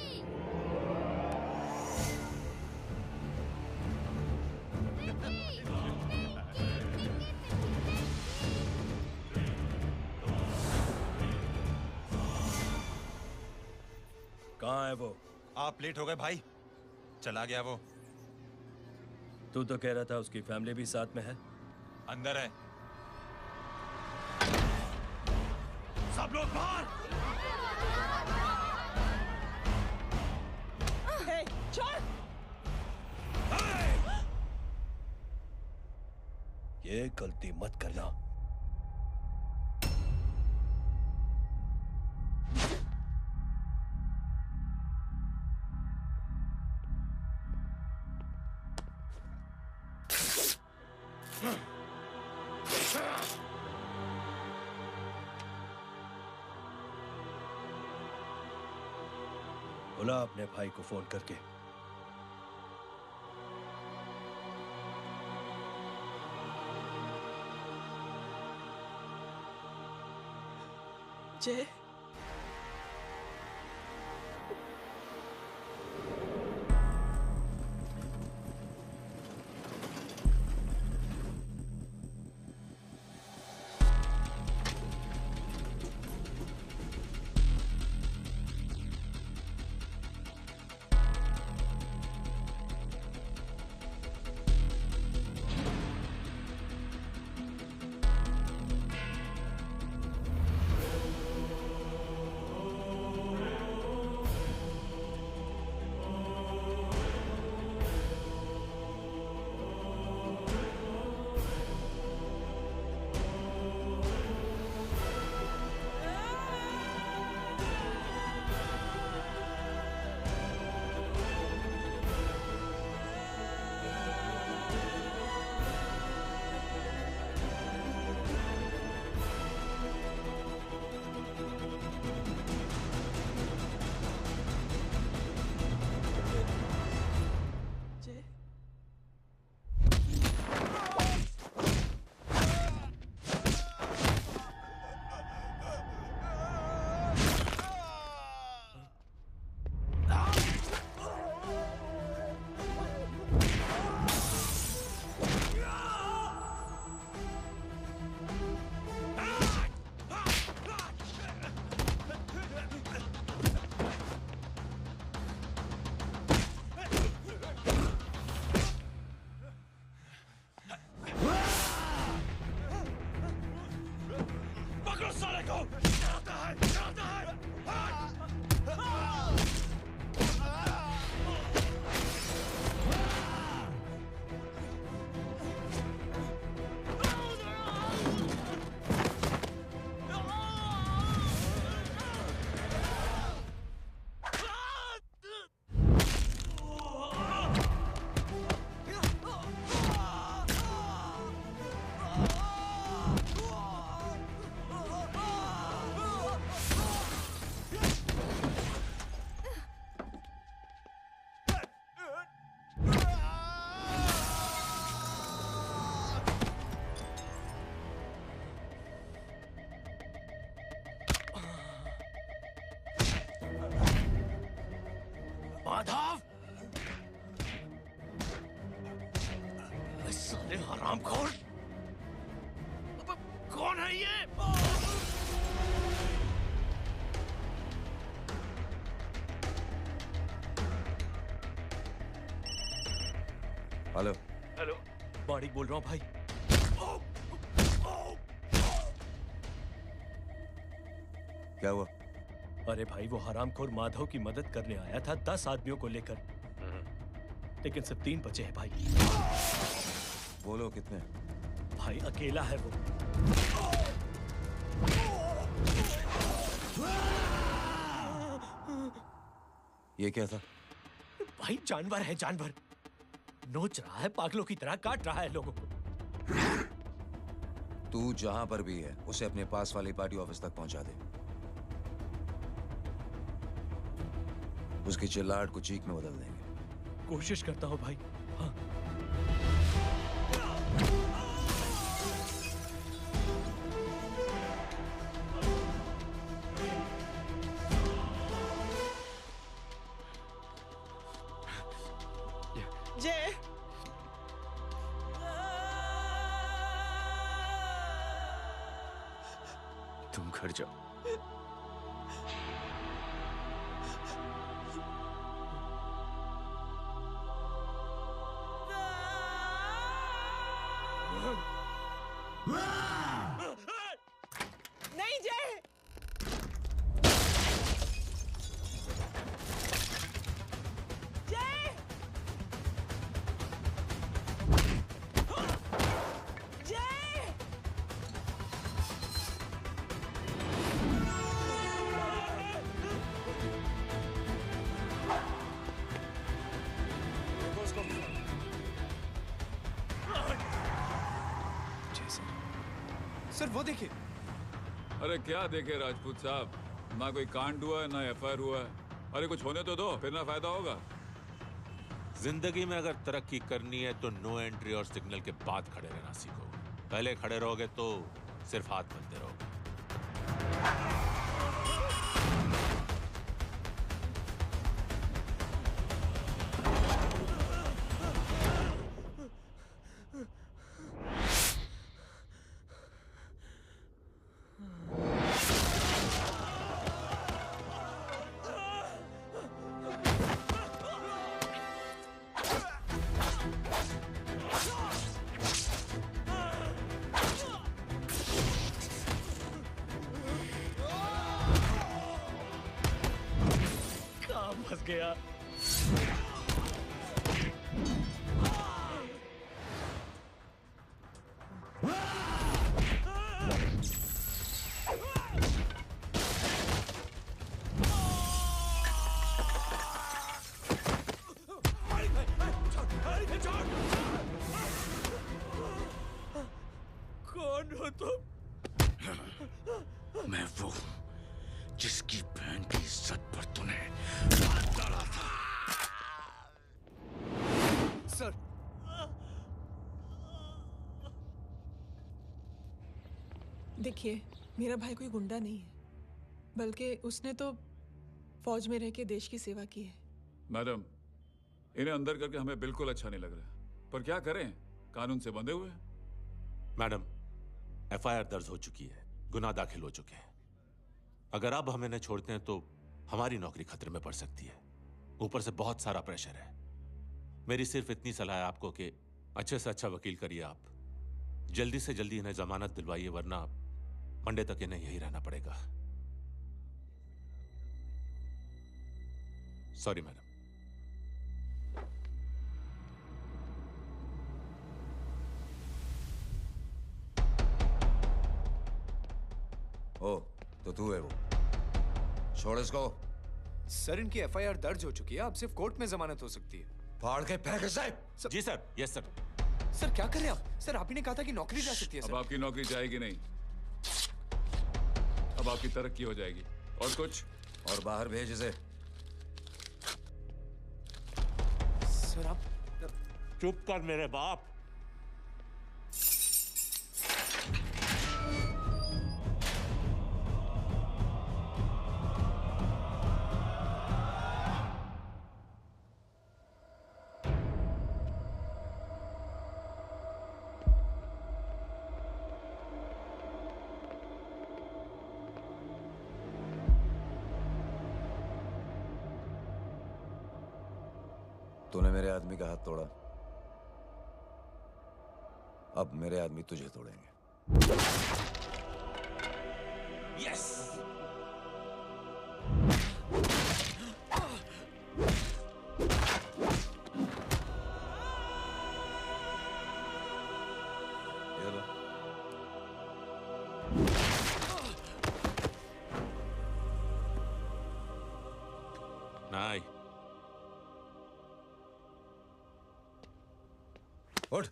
कहाँ है वो? आप लेट हो गए भाई, चला गया वो। तू तो कह रहा था उसकी फैमिली भी साथ में है। अंदर है। सब लोग बाहर। छोड़। ये गलती मत करना। बुला अपने भाई को फोन करके। जय, साले हरामखोर! कौन है ये? हेलो। हेलो, माणिक बोल रहा हूँ भाई। क्या हुआ? अरे भाई, वो हरामखोर माधव की मदद करने आया था 10 आदमियों को लेकर, लेकिन सिर्फ 3 बचे हैं भाई। बोलो कितने? भाई अकेला है वो। ये क्या था? भाई जानवर है, जानवर। नोच रहा है, पागलों की तरह काट रहा है लोगों को। तू जहां पर भी है उसे अपने पास वाली पार्टी ऑफिस तक पहुंचा दे। उसकी चिल्लाहट को चीख में बदल देंगे। कोशिश करता हूँ भाई। हाँ। जय, तुम घर जाओ। नहीं जय। जय, जय, सर वो देखिए। अरे क्या देखे राजपूत साहब, ना कोई कांड हुआ है ना एफआईआर हुआ है। अरे कुछ होने तो दो, फिर ना फायदा होगा। जिंदगी में अगर तरक्की करनी है तो नो एंट्री और सिग्नल के बाद खड़े रहना सीखो। पहले खड़े रहोगे तो सिर्फ हाथ मिलते रहोगे। फंस गया। कौन हो तुम? मैं वो जिसकी बहन की इज्जत पर तूने हाथ डाला था। सर, देखिए, मेरा भाई कोई गुंडा नहीं है, बल्कि उसने तो फौज में रह के देश की सेवा की है। मैडम, इन्हें अंदर करके हमें बिल्कुल अच्छा नहीं लग रहा, पर क्या करें, कानून से बंधे हुए हैं। मैडम, एफआईआर दर्ज हो चुकी है, गुनाह दाखिल हो चुके हैं। अगर अब हम इन्हें छोड़ते हैं तो हमारी नौकरी खतरे में पड़ सकती है। ऊपर से बहुत सारा प्रेशर है। मेरी सिर्फ इतनी सलाह है आपको कि अच्छे से अच्छा वकील करिए आप। जल्दी से जल्दी इन्हें जमानत दिलवाइए, वरना मंडे तक इन्हें यही रहना पड़ेगा। Sorry madam. ओ, तो तू है वो। छोड़ इसको। सर, इनकी एफआईआर दर्ज हो चुकी है, अब सिर्फ कोर्ट में जमानत हो सकती है। फाड़ के फेंक साहब। जी सर। Yes sir. सर क्या कर रहे हैं आप? सर, आप ही ने कहा था कि नौकरी जा सकती है। अब आपकी नौकरी जाएगी नहीं, अब आपकी तरक्की हो जाएगी। और कुछ? और बाहर भेज इसे। सर आप चुप कर मेरे बाप। तूने मेरे आदमी का हाथ तोड़ा, अब मेरे आदमी तुझे तोड़ेंगे। यस। नहीं। उठ।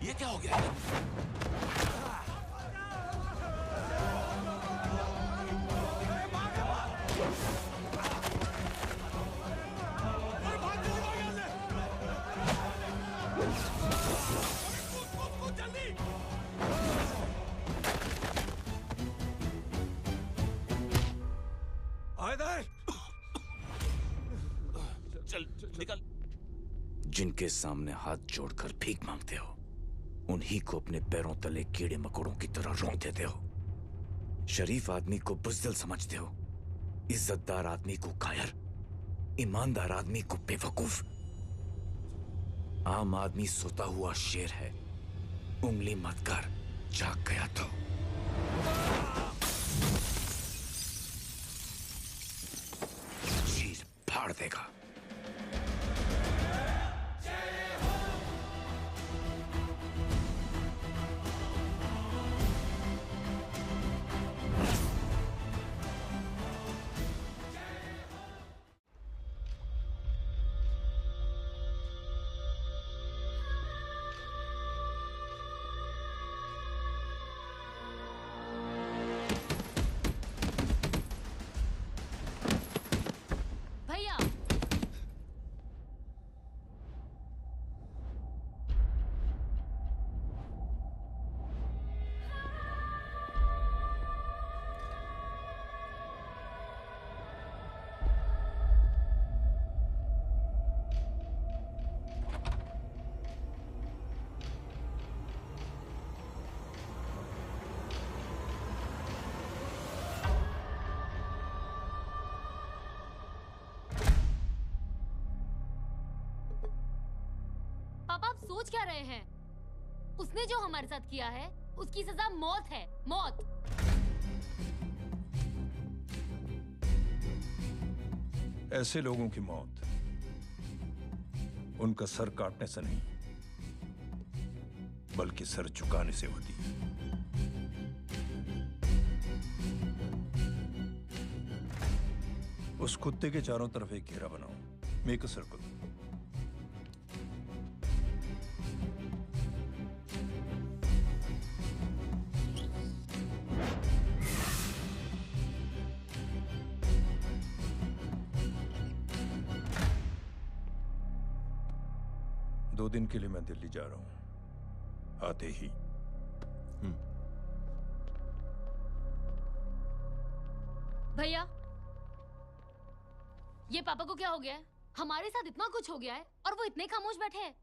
ये क्या हो गया? चल निकल। जिनके सामने हाथ जोड़कर भीख मांगते हो, उन्हीं को अपने पैरों तले कीड़े मकोड़ों की तरह रौंद देते हो। शरीफ आदमी को बुज़दिल समझते हो, इज्जतदार आदमी को कायर, ईमानदार आदमी को बेवकूफ। आम आदमी सोता हुआ शेर है, उंगली मत कर, जाग गया तो। चीर फाड़ देगा। भैया, पापा आप सोच क्या रहे हैं? उसने जो हमारे साथ किया है, उसकी सजा मौत है, मौत। ऐसे लोगों की मौत उनका सर काटने से नहीं, बल्कि सर झुकाने से होती है। उस कुत्ते के चारों तरफ एक घेरा बनाओ, मेक अ सर्कल। दो दिन के लिए मैं दिल्ली जा रहा हूं, आते ही। भैया, ये पापा को क्या हो गया है? हमारे साथ इतना कुछ हो गया है और वो इतने खामोश बैठे हैं।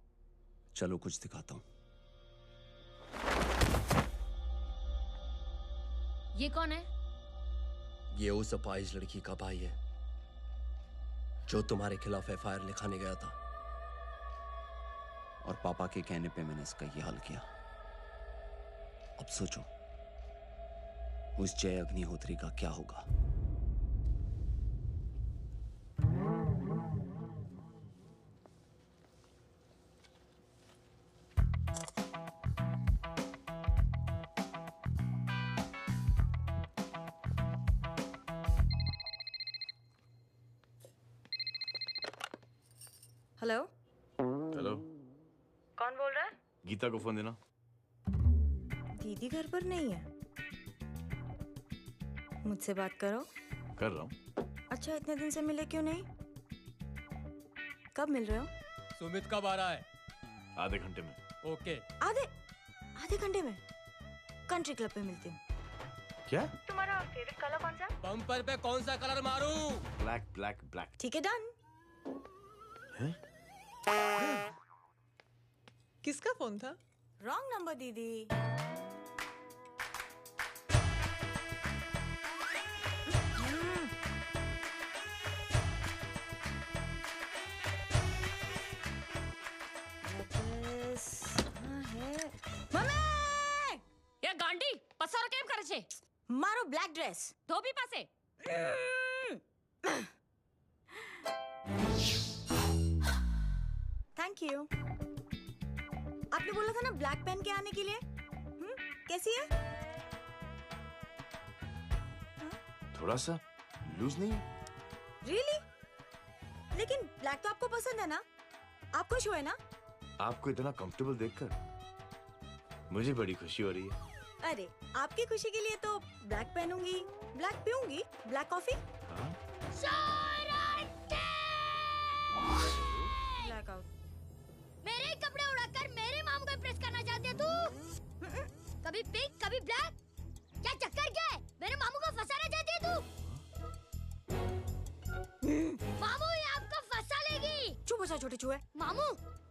चलो कुछ दिखाता हूं। ये कौन है? ये उस अपाहिज लड़की का भाई है जो तुम्हारे खिलाफ एफआईआर लिखाने गया था, और पापा के कहने पे मैंने इसका ये हाल किया। अब सोचो उस जय अग्निहोत्री का क्या होगा। हेलो, हेलो, कौन बोल रहा है? गीता को फोन देना। दीदी घर पर नहीं है। मुझसे बात करो। कर रहा हूँ। अच्छा, इतने दिन से मिले क्यों नहीं? कब मिल रहे हो? सुमित कब आ रहा है? आधे घंटे में। ओके। आधे घंटे में कंट्री क्लब पे मिलती हूँ। क्या? तुम्हारा फेवरेट कलर कौन सा? बम्पर पे कौन सा कलर मारूं? Black black black. ठीक है, डन। किसका फोन था? रॉन्ग नंबर दीदी। એ ગાંડી પસારો કેમ કરે છે? મારો બ્લેક ડ્રેસ ધોબી પાસે. Thank you. आपने बोला था ना ब्लैक पेन के आने के लिए। कैसी है? थोड़ा सा लूज नहीं है? रियली? लेकिन ब्लैक तो आपको पसंद है ना? आप खुश हुए ना? आपको इतना कंफर्टेबल देखकर मुझे बड़ी खुशी हो रही है। अरे आपकी खुशी के लिए तो ब्लैक पहनूंगी, ब्लैक पीऊंगी, ब्लैक कॉफी। हाँ? Black out. मेरे कपड़े उड़ाकर मेरे मामू को इम्प्रेस करना चाहती है तू? कभी पिंक कभी ब्लैक, क्या चक्कर क्या है? मेरे मामू को फंसाना चाहती है तू? मामू ये आपको फंसा लेगी। चुप हो जा छोटे चूहे। मामू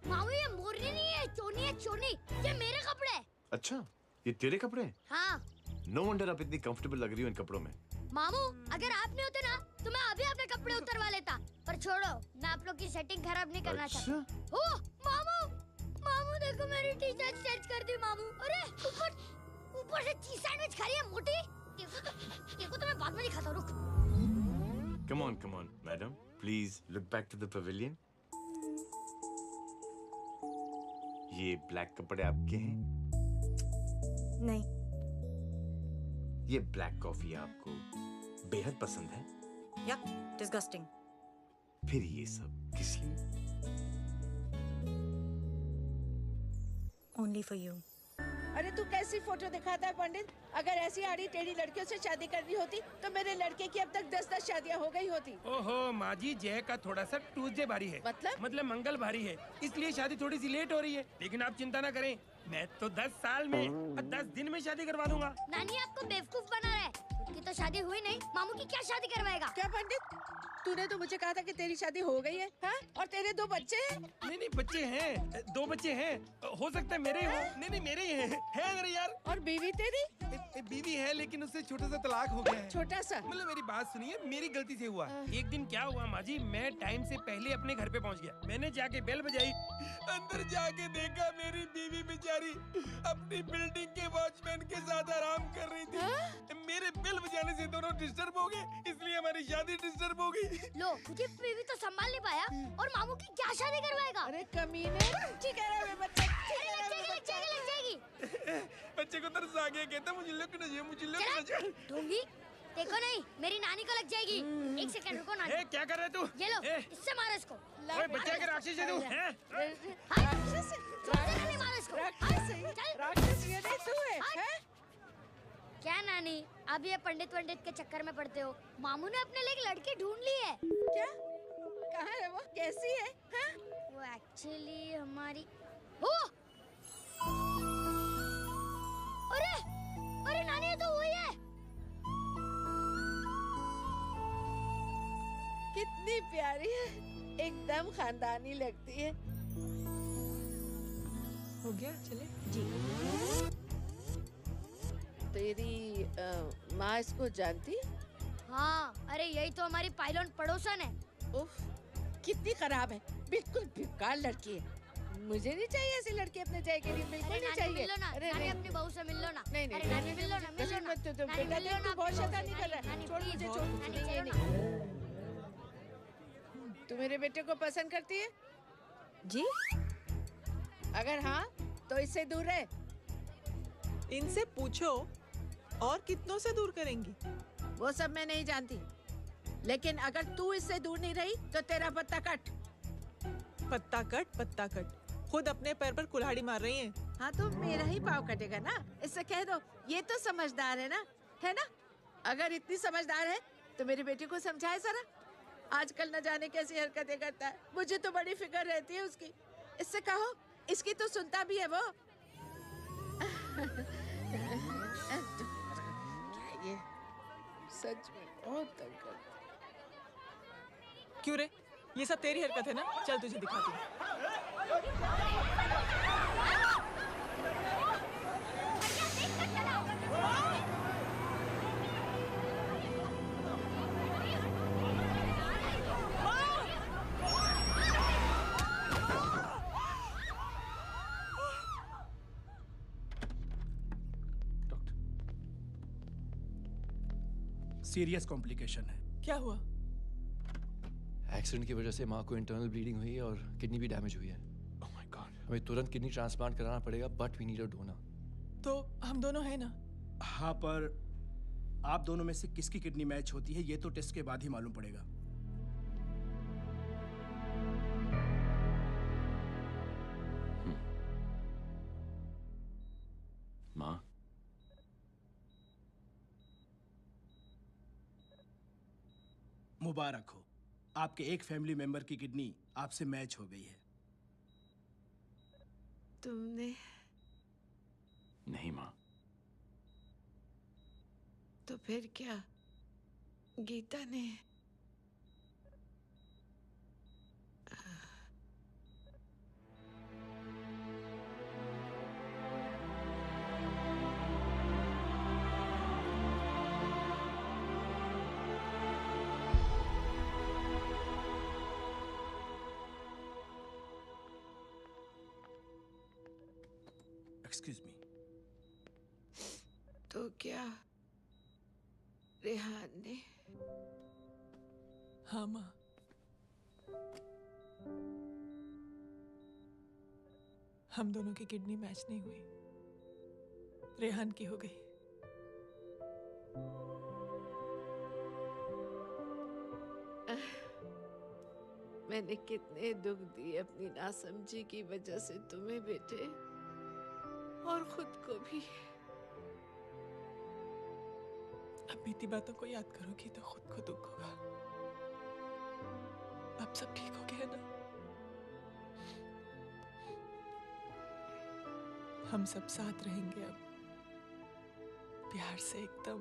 मामू ये मोरनी नहीं है, चोनी है चोनी। ये मेरे कपड़े हैं। अच्छा, ये तेरे कपड़े हैं? हाँ। नो वंडर आप इतनी कंफर्टेबल लग रही हो इन कपड़ों में। मामू अगर आप नहीं होते ना तो मैं अभी अपने कपड़े उतरवा लेता। पर छोड़ो, मैं आप लोग की सेटिंग खराब नहीं करना चाहता। ओ मामू, मामू देखो मेरी टी शर्ट चेंज कर दी मामू। अरे ऊपर से चीज सैंडविच खा रही है मोटी। देखो तो मैं बाद में दिखाता हूँ, रुक। Come on, madam. Please look back to the pavilion. ये ब्लैक कपड़े आपके हैं? नहीं। ये ब्लैक कॉफी आपको बेहद पसंद है? Yuck, disgusting. फिर ये सब किस लिए? Only for you. अरे तू कैसी फोटो दिखाता है पंडित? अगर ऐसी आड़ी टेढ़ी लड़कियों से शादी करनी होती तो मेरे लड़के की अब तक 10-10 शादियां हो गई होती। ओहो माँ जी, जय का थोड़ा सा ट्यूसडे भारी है। मतलब मंगल भारी है, इसलिए शादी थोड़ी सी लेट हो रही है। लेकिन आप चिंता ना करें, मैं तो 10 साल में और 10 दिन में शादी करवा दूंगा। नानी आपको बेवकूफ बना रहा है। उसकी तो शादी हुई नहीं, मामू की क्या शादी करवाएगा? क्या पंडित, तूने तो मुझे कहा था कि तेरी शादी हो गई है, हाँ? और तेरे 2 बच्चे हैं? नहीं बच्चे हैं, 2 बच्चे हैं। हो सकता है मेरे हो। नहीं मेरे ही हैं। अरे यार। और बीवी तेरी? बीवी है लेकिन उससे छोटा सा तलाक हो गया है। छोटा सा? मतलब मेरी बात सुनिए, मेरी गलती से हुआ। एक दिन क्या हुआ माँ जी, मैं टाइम से पहले अपने घर पे पहुँच गया। मैंने जाके बेल बजाई, अंदर जाके देखा मेरी बीवी बेचारी अपनी बिल्डिंग के वॉचमैन के साथ आराम कर रही थी। मेरे बेल बजाने से दोनों डिस्टर्ब हो गए, इसलिए हमारी शादी डिस्टर्ब हो गई। लो, तुझे बीवी तो संभाल नहीं पाया और मामू की क्या शादी करवाएगा? अरे कमीने, ठीक है रे बच्चा, लग जाएगी। बच्चे को तरस आ गया, कहता मुझे लगना चाहिए, मुझे लगना चाहिए। ढोंगी, देखो नहीं, मेरी नानी को लग जाएगी। 1 सेकंड रुको नानी। क्या कर रहे तू? ये लो, इससे मारो इसको। ओए बच्चा के राक्षस है तू, हैं? मारो इसको। राक्षस ये नहीं तू है, हैं? क्या नानी, अब ये पंडित के चक्कर में पड़ते हो? मामू ने अपने लिए एक लड़की ढूंढ ली है। क्या? कहाँ है वो? कैसी है? हाँ? वो एक्चुअली हमारी अरे नानी, ये तो वही है। कितनी प्यारी है, एकदम खानदानी लगती है। हो गया, चले जी। तेरी माँ इसको जानती? हाँ, अरे यही तो हमारी पायलट पड़ोसन है। उफ, कितनी खराब है, बिल्कुल बेकार लड़की है। मुझे नहीं चाहिए ऐसी लड़की अपने जय के लिए, बिल्कुल नहीं चाहिए। मिल लो ना, अरे नानी नहीं, अपनी बहू से मिल लो ना। नहीं अरे नानी मिल लो ना, मिल लो ना। मत तो बेटा देख, तू बहुत शैतानी कर रहा है। छोड़ मुझे, छोड़। नहीं। तू मेरे बेटे को पसंद करती है? जी। अगर हाँ तो इससे दूर रहे। इनसे पूछो और कितनों से दूर करेंगी? वो सब मैं नहीं जानती, लेकिन अगर तू इससे दूर नहीं रही तो तेरा पत्ता कट। पत्ता कट, खुद अपने पैर पर कुल्हाड़ी मार रही हैं। हाँ तो मेरा ही पाँव कटेगा ना, इससे कह दो। ये तो समझदार है ना, है ना? अगर इतनी समझदार है तो मेरी बेटी को समझाए जरा। आजकल न जाने कैसी हरकतें करता है, मुझे तो बड़ी फिक्र रहती है उसकी। इससे कहो, इसकी तो सुनता भी है वो। क्या ये? सच में बहुत तंग करती। क्यों रे? ये सब तेरी हरकत है ना? चल तुझे दिखाती हूँ। सीरियस कॉम्प्लिकेशन है। क्या हुआ? एक्सीडेंट की वजह से माँ को इंटरनल ब्लीडिंग हुई है और किडनी भी डैमेज हुई है। Oh my God. हमें तुरंत किडनी ट्रांसप्लांट कराना पड़ेगा, but we need a donor. तो हम दोनों हैं ना? हाँ, पर आप दोनों में से किसकी किडनी मैच होती है ये तो टेस्ट के बाद ही मालूम पड़ेगा। माँ, मुबारक हो, आपके एक फैमिली मेंबर की किडनी आपसे मैच हो गई है। तुमने? नहीं माँ। तो फिर क्या? गीता ने? Excuse me. तो क्या रेहान ने? हाँ माँ। हम दोनों की किडनी मैच नहीं हुई, रेहान की हो गई। मैंने कितने दुख दिए अपनी नासमझी की वजह से तुम्हें बेटे, और खुद को भी। अब बीती बातों को याद करोगी तो खुद को दुख होगा। अब सब ठीक हो गया ना? हम सब साथ रहेंगे अब, प्यार से एकदम,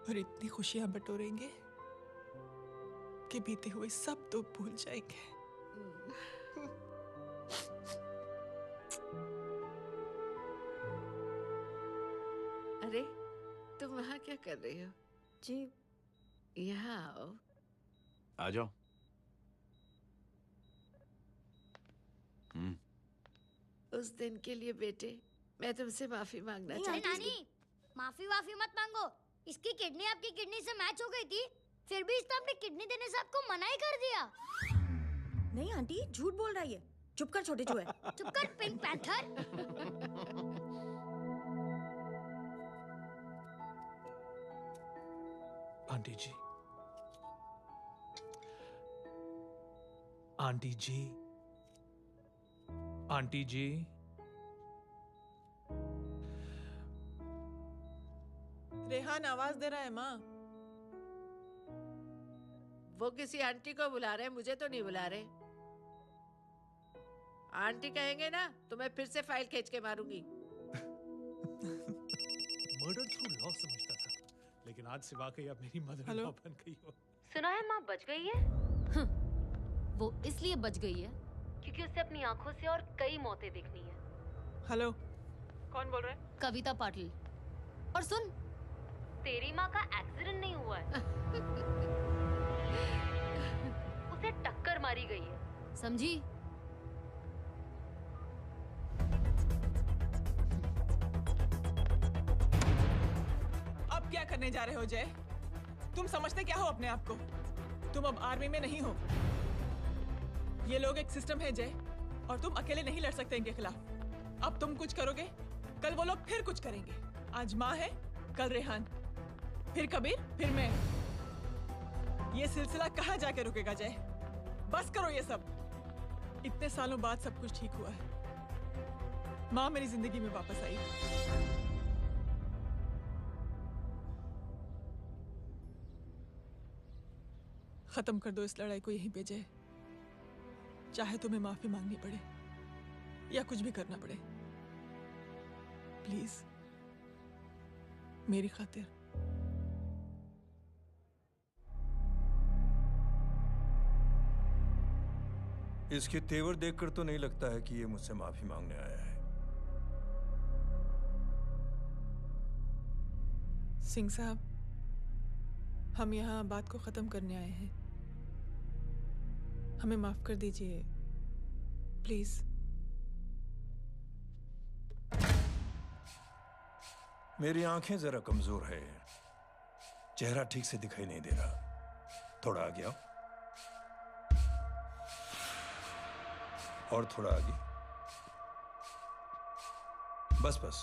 और इतनी खुशियां बटोरेंगे कि बीते हुए सब दुख भूल जाएंगे। अरे तुम वहाँ क्या कर रही हो? जी यहाँ आओ। आ जाओ। उस दिन के लिए बेटे मैं तुमसे माफी मांगना नहीं, चाहती नानी, माफी वाफी मत मांगो। इसकी किडनी आपकी किडनी से मैच हो गई थी, फिर भी इसने अपनी किडनी देने से आपको मना ही कर दिया। नहीं आंटी, झूठ बोल रही है। चुप कर छोटे चूहे। चुप कर पिंक पैंथर। आंटी जी, आंटी जी, आंटी जी, रेहान आवाज दे रहा है माँ। वो किसी आंटी को बुला रहे हैं, मुझे तो नहीं बुला रहे। आंटी कहेंगे ना तो मैं फिर से फाइल खींच के मारूंगी। मर्डर थ्रू लॉ समझता था, लेकिन आज से वाकई अब मेरी मदर लॉ बन गई हो। सुना है माँ बच गई है। वो इसलिए बच गई है क्योंकि उसे अपनी आंखों से और कई मौतें देखनी है। हेलो, कौन बोल रहा है? कविता पाटिल। और सुन, तेरी माँ का एक्सीडेंट नहीं हुआ है, उसे टक्कर मारी गई है, समझी? अब क्या करने जा रहे हो जय? तुम समझते क्या हो अपने आप को? तुम अब आर्मी में नहीं हो। ये लोग एक सिस्टम है जय, और तुम अकेले नहीं लड़ सकते इनके खिलाफ। अब तुम कुछ करोगे, कल वो लोग फिर कुछ करेंगे। आज माँ है, कल रेहान, फिर कबीर, फिर मैं। ये सिलसिला कहाँ जाके रुकेगा जय? बस करो ये सब। इतने सालों बाद सब कुछ ठीक हुआ है। माँ मेरी जिंदगी में वापस आई। खत्म कर दो इस लड़ाई को यहीं पे जय। चाहे तुम्हें माफी मांगनी पड़े या कुछ भी करना पड़े, प्लीज मेरी खातिर। इसके तेवर देखकर तो नहीं लगता है कि ये मुझसे माफी मांगने आया है। सिंह साहब, हम यहाँ बात को खत्म करने आए हैं। हमें माफ कर दीजिए प्लीज। मेरी आंखें जरा कमजोर है, चेहरा ठीक से दिखाई नहीं दे रहा। थोड़ा आगे आओ और थोड़ा आगे। बस बस।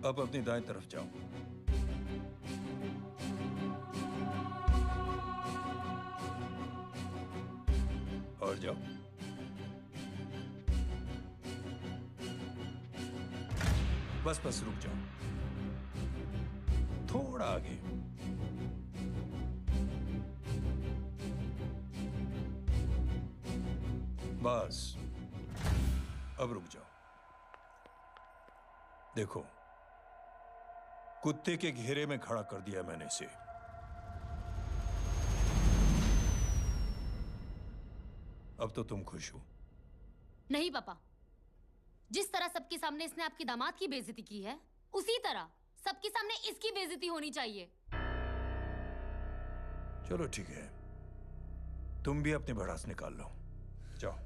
अब अपनी दाएं तरफ जाओ। और जाओ। बस बस रुक जाओ, थोड़ा आगे। बस अब रुक जाओ। देखो, कुत्ते के घेरे में खड़ा कर दिया मैंने इसे। अब तो तुम खुश हो? नहीं पापा, जिस तरह सबके सामने इसने आपकी दामाद की बेइज्जती की है, उसी तरह सबके सामने इसकी बेइज्जती होनी चाहिए। चलो ठीक है, तुम भी अपनी भड़ास निकाल लो। जाओ।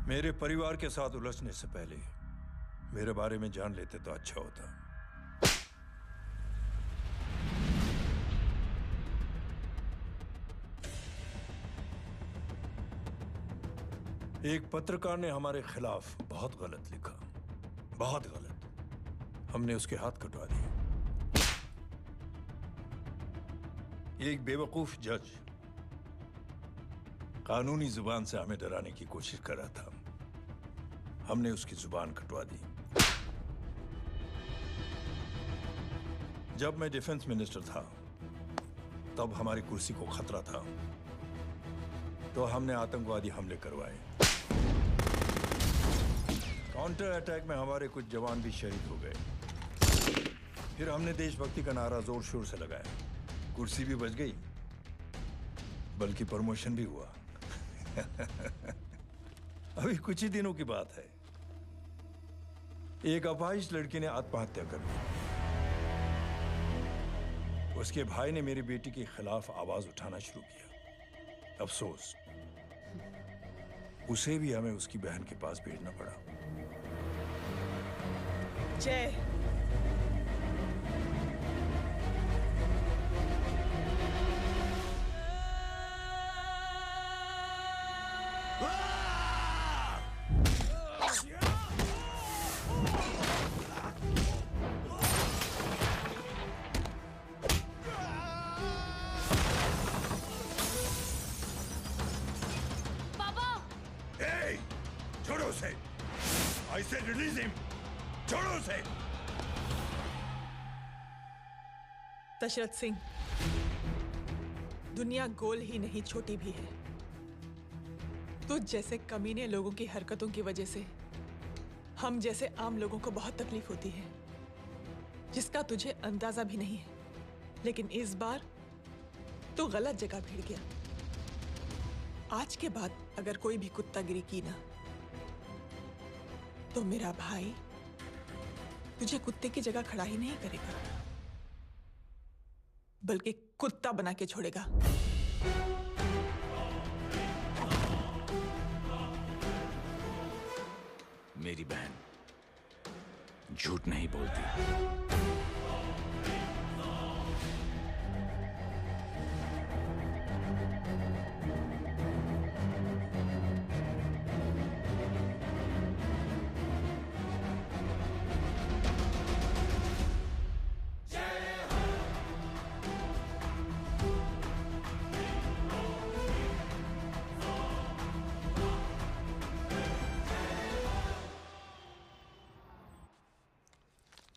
मेरे परिवार के साथ उलझने से पहले मेरे बारे में जान लेते तो अच्छा होता। एक पत्रकार ने हमारे खिलाफ बहुत गलत लिखा, बहुत गलत। हमने उसके हाथ कटवा दिए। एक बेवकूफ जज कानूनी जुबान से हमें डराने की कोशिश कर रहा था। हमने उसकी जुबान कटवा दी। जब मैं डिफेंस मिनिस्टर था, तब हमारी कुर्सी को खतरा था, तो हमने आतंकवादी हमले करवाए। काउंटर अटैक में हमारे कुछ जवान भी शहीद हो गए। फिर हमने देशभक्ति का नारा जोर शोर से लगाया। कुर्सी भी बच गई, बल्कि प्रमोशन भी हुआ। अभी कुछ ही दिनों की बात है, एक अपाहिज लड़की ने आत्महत्या कर ली। उसके भाई ने मेरी बेटी के खिलाफ आवाज उठाना शुरू किया। अफसोस, उसे भी हमें उसकी बहन के पास भेजना पड़ा। जय, दशरथ सिंह, दुनिया गोल ही नहीं छोटी भी है। तुझ जैसे कमीने लोगों की हरकतों की वजह से हम जैसे आम लोगों को बहुत तकलीफ होती है, जिसका तुझे अंदाजा भी नहीं है। लेकिन इस बार तू गलत जगह भिड़ गया। आज के बाद अगर कोई भी कुत्तागिरी की ना, तो मेरा भाई तुझे कुत्ते की जगह खड़ा ही नहीं करेगा, बल्कि कुत्ता बना के छोड़ेगा। मेरी बहन झूठ नहीं बोलती।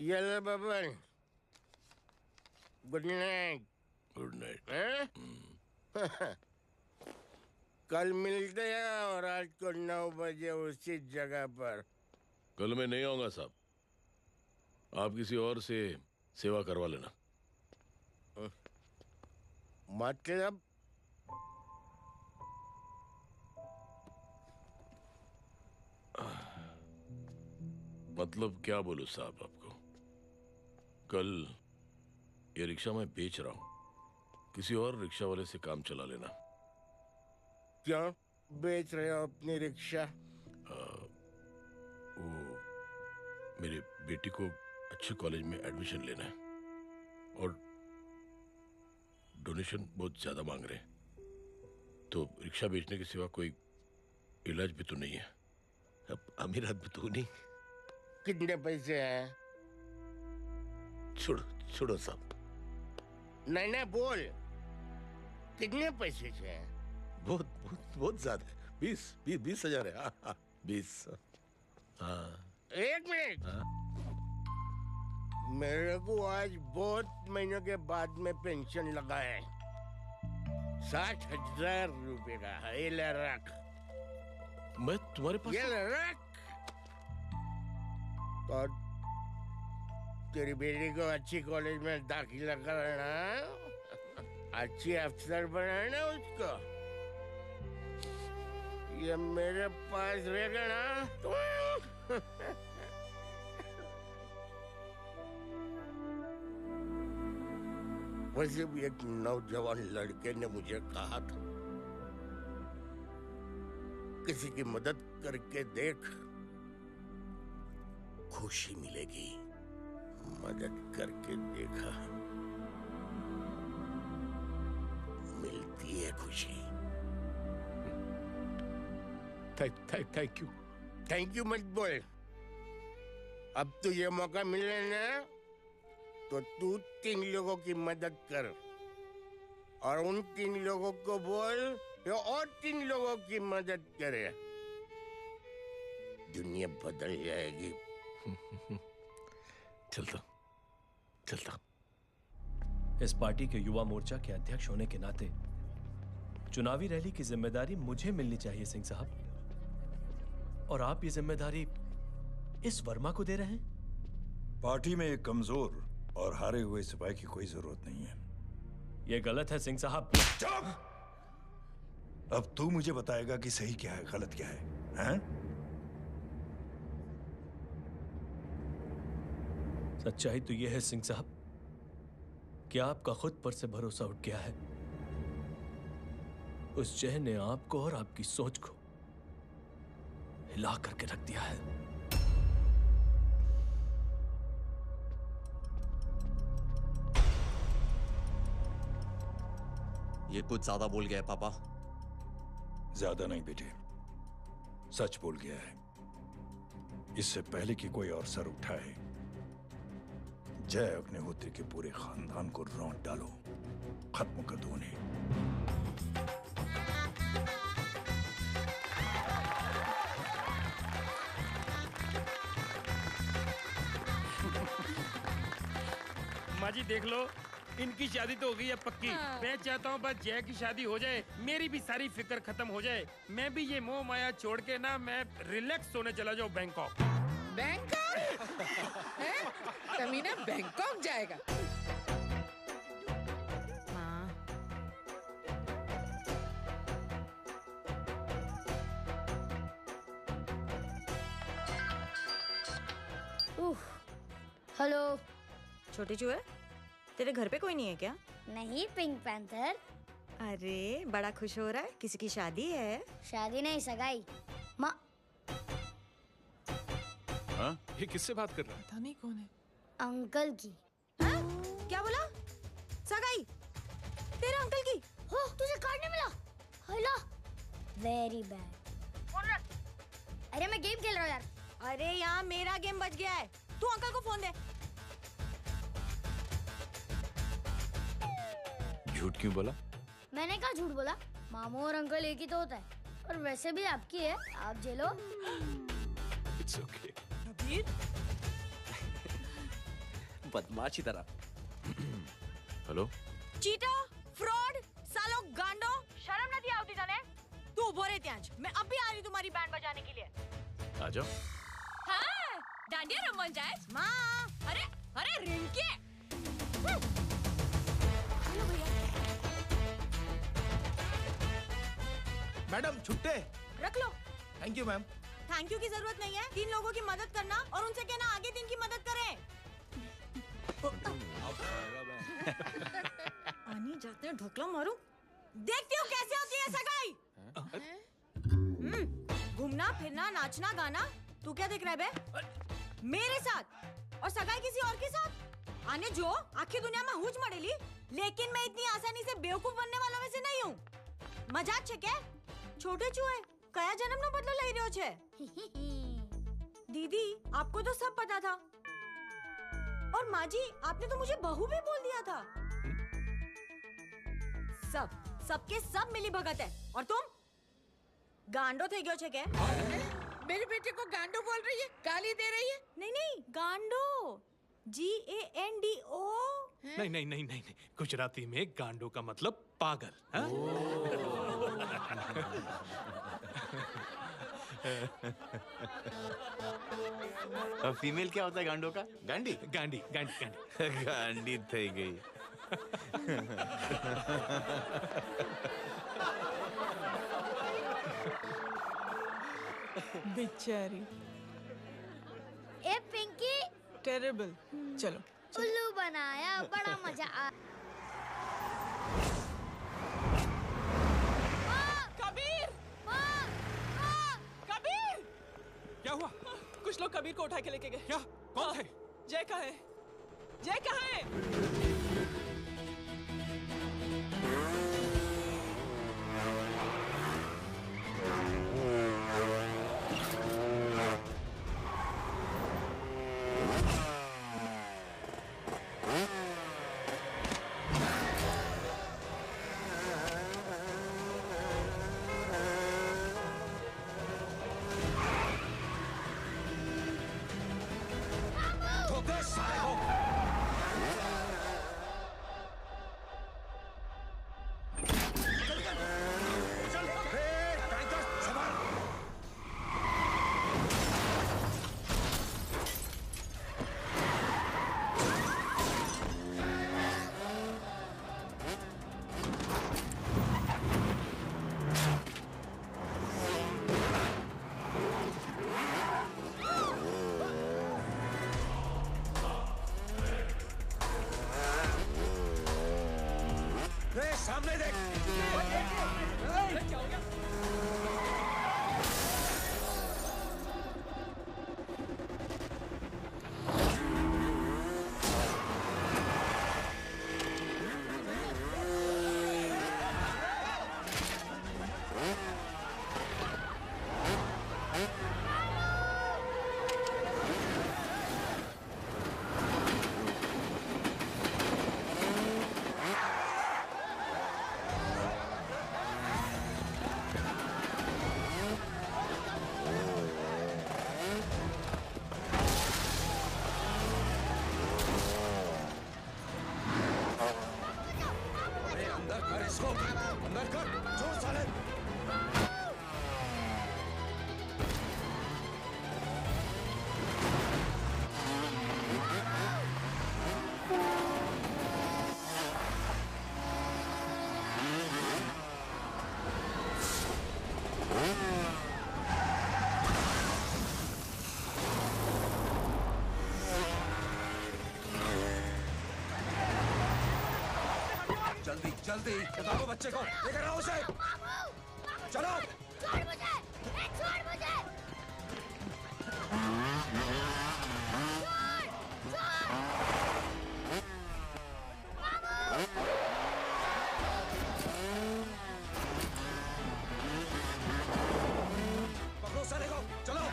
Yellow bubble. Good night. Good night. Huh? कल मिलते हैं और रात को 9 बजे उसी जगह पर। कल मैं नहीं आऊंगा साहब, आप किसी और से सेवा करवा लेना। मतलब? मतलब क्या बोलूं साहब आपको। कल ये रिक्शा मैं बेच रहा हूं, किसी और रिक्शा वाले से काम चला लेना। क्यों बेच रहे हो अपनी रिक्शा? वो मेरे बेटी को अच्छे कॉलेज में एडमिशन लेना है और डोनेशन बहुत ज्यादा मांग रहे हैं, तो रिक्शा बेचने के सिवा कोई इलाज भी तो नहीं है। अब अमीर आदमी तो नहीं। कितने पैसे हैं? छोड़ो साहब। नहीं बोल, कितने पैसे हैं? बहुत ज्यादा है। 20,000 है। हाँ 20। हाँ 1 मिनट। मेरे को आज बहुत महीनों के बाद में पेंशन लगा है। 60,000 रुपए का है। ये ले रख। मैं तुम्हारे पास? ये ले रख। और तेरी बेटी को अच्छी कॉलेज में दाखिला कराना, अच्छी अफसर बनाना उसको। ये मेरे पास रहेगा ना तो वैसे भी एक नौजवान लड़के ने मुझे कहा था, किसी की मदद करके देख, खुशी मिलेगी। मदद करके देखा, मिलती है खुशी। Thank you. थैंक यू मत बोल। अब तो ये मौका मिले ना, तो तू 3 लोगों की मदद कर और उन 3 लोगों को बोल जो और 3 लोगों की मदद करे। दुनिया बदल जाएगी। चलता। इस पार्टी के युवा मोर्चा के अध्यक्ष होने के नाते चुनावी रैली की जिम्मेदारी मुझे मिलनी चाहिए सिंह साहब, और आप ये जिम्मेदारी इस वर्मा को दे रहे हैं। पार्टी में एक कमजोर और हारे हुए सिपाही की कोई जरूरत नहीं है। ये गलत है सिंह साहब। अब तू मुझे बताएगा कि सही क्या है, गलत क्या है, हैं? सच्चाई तो यह है सिंह साहब कि आपका खुद पर से भरोसा उठ गया है। उस जय ने आपको और आपकी सोच को हिला करके रख दिया है। ये कुछ ज्यादा बोल गया है पापा। ज्यादा नहीं बेटे, सच बोल गया है। इससे पहले कि कोई और सर उठाए, जय अग्निहोत्री के पूरे खानदान को रौंद डालो, खत्म कर दो उन्हें। माँ जी देख लो, इनकी शादी तो हो गई है पक्की। मैं चाहता हूँ बस जय की शादी हो जाए, मेरी भी सारी फिक्र खत्म हो जाए। मैं भी ये मोह माया छोड़ के ना, मैं रिलैक्स होने चला जाऊँ बैंकॉक। बैंकॉक? तमीना बैंकॉक जाएगा? हेलो छोटे चूहे, तेरे घर पे कोई नहीं है क्या? नहीं पिंक पैंथर। अरे बड़ा खुश हो रहा है, किसी की शादी है? शादी नहीं, सगाई। माँ हाँ? ये किससे बात कर रहा है? पता नहीं कौन है। अंकल की। क्या बोला? सगाई? तेरे अंकल की? हो, तुझे कार्ड नहीं मिला? Hello, very bad. अरे मैं गेम खेल रहा हूँ यार। अरे यहाँ मेरा गेम बच गया है, तू अंकल को फोन दे। झूठ क्यों बोला? मैंने कहा झूठ बोला? मामू और अंकल एक ही तो होता है, और वैसे भी आपकी है, आप झेलो। It's okay. बदमाश की तरह। हेलो? चीटर, फ्रॉड, सालो गांडो, शर्म नहीं आती तने? तू उभो रे त्यांज, मैं अब भी आ रही तुम्हारी बैंड बजाने के लिए। आ जाओ। हाँ, डांडिया रमन जाए? माँ, अरे, अरे रिंकी। हेलो भैया। मैडम छुट्टे। रख लो। Thank you ma'am. Thank you की जरूरत नहीं है। 3 लोगों की मदद करना और उनसे कहना आगे 3 की मदद करें। आनी जाते हैं ढोकला मारूं। देखती हूँ कैसे होती है सगाई। घूमना फिरना नाचना गाना, तू क्या देख रहा है बे? मेरे साथ और सगाई किसी और के साथ। आने जो आखिर दुनिया में हुज मड़ेली, लेकिन मैं इतनी आसानी से बेवकूफ बनने वालों में से नहीं हूँ। मजाक छे क्या? छोटे चूहे कया जन्म नो बदलो लई रह्यो छे। दीदी आपको तो सब पता था। और माँ जी आपने तो मुझे बहू भी बोल दिया था। सबके सब मिली भगत है। और तुम गांडो थे गयो छे क्या? मेरे बेटे को गांडो बोल रही है, गाली दे रही है। नहीं गांडो, GANDO। नहीं, गुजराती में गांडो का मतलब पागल। हाँ? अब फीमेल क्या होता है गांडो का? गांडी। गांडी थई गई। बेचारी। ए पिंकी। टेरेबल। चलो। उल्लू बनाया, बड़ा मजा आ। कबीर! कबीर! क्या हुआ? कुछ लोग कबीर को उठा के लेके गए। क्या? कौन थे? जय कहाँ है? जय कहाँ है? सामने देख। क्या हो गया? अंदर कर, छोड़ साले। जल्दी बताओ बच्चे को, लेकर आओ उसे। चलो। छोड़ मुझे, छोड़ मुझे। पकड़ो साले को, चलो।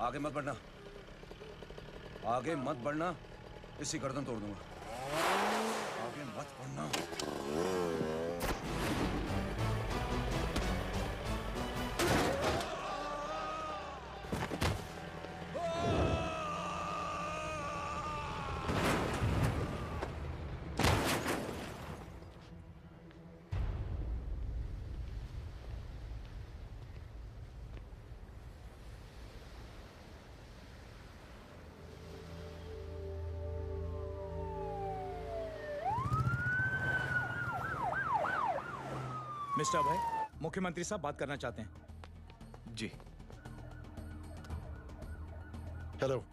आगे मत बढ़ना, आगे मत बढ़ना, इसी गर्दन तोड़ दूंगा। आगे मत बढ़ना। मिस्टर अभय, मुख्यमंत्री साहब बात करना चाहते हैं। जी। हेलो।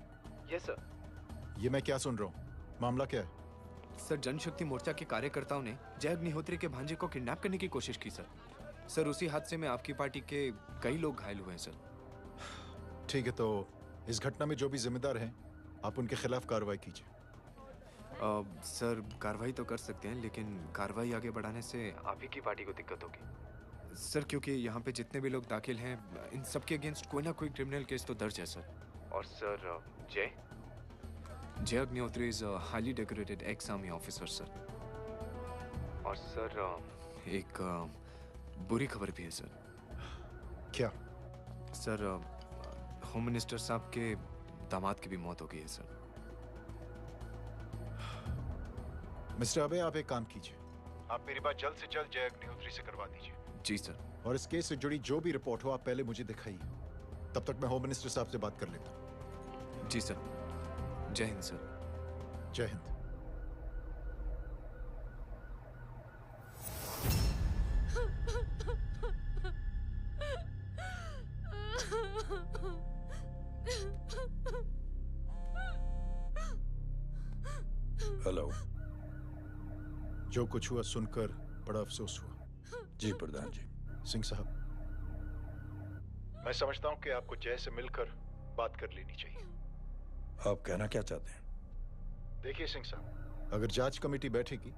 Yes sir. ये मैं क्या सुन रहा हूँ? मामला क्या है? सर, जनशक्ति मोर्चा के कार्यकर्ताओं ने जय अग्निहोत्री के भांजे को किडनैप करने की कोशिश की सर। सर, उसी हादसे में आपकी पार्टी के कई लोग घायल हुए हैं सर। ठीक है, तो इस घटना में जो भी जिम्मेदार हैं, आप उनके खिलाफ कार्रवाई कीजिए। सर, कार्रवाई तो कर सकते हैं, लेकिन कार्रवाई आगे बढ़ाने से आप ही की पार्टी को दिक्कत होगी सर, क्योंकि यहाँ पे जितने भी लोग दाखिल हैं, इन सब के अगेंस्ट कोई ना कोई क्रिमिनल केस तो दर्ज है सर। और सर, जय Agnihotri is a highly decorated ex army officer sir. और सर, एक बुरी खबर भी है सर। क्या? सर, होम मिनिस्टर साहब के दामाद की भी मौत हो गई है सर। मिस्टर अबे, आप एक काम कीजिए, आप मेरी बात जल्द से जल्द जय अग्निहोत्री से करवा दीजिए। जी सर। और इस केस से जुड़ी जो भी रिपोर्ट हो, आप पहले मुझे दिखाइए। तब तक मैं होम मिनिस्टर साहब से बात कर लेता हूँ। जी सर। जय हिंद सर। जय हिंद। हेलो। जो कुछ हुआ सुनकर बड़ा अफसोस हुआ। जी प्रधान जी। सिंह साहब, मैं समझता हूं कि आपको जय से मिलकर बात कर लेनी चाहिए। आप कहना क्या चाहते हैं? देखिए सिंह साहब, अगर जांच कमेटी बैठेगी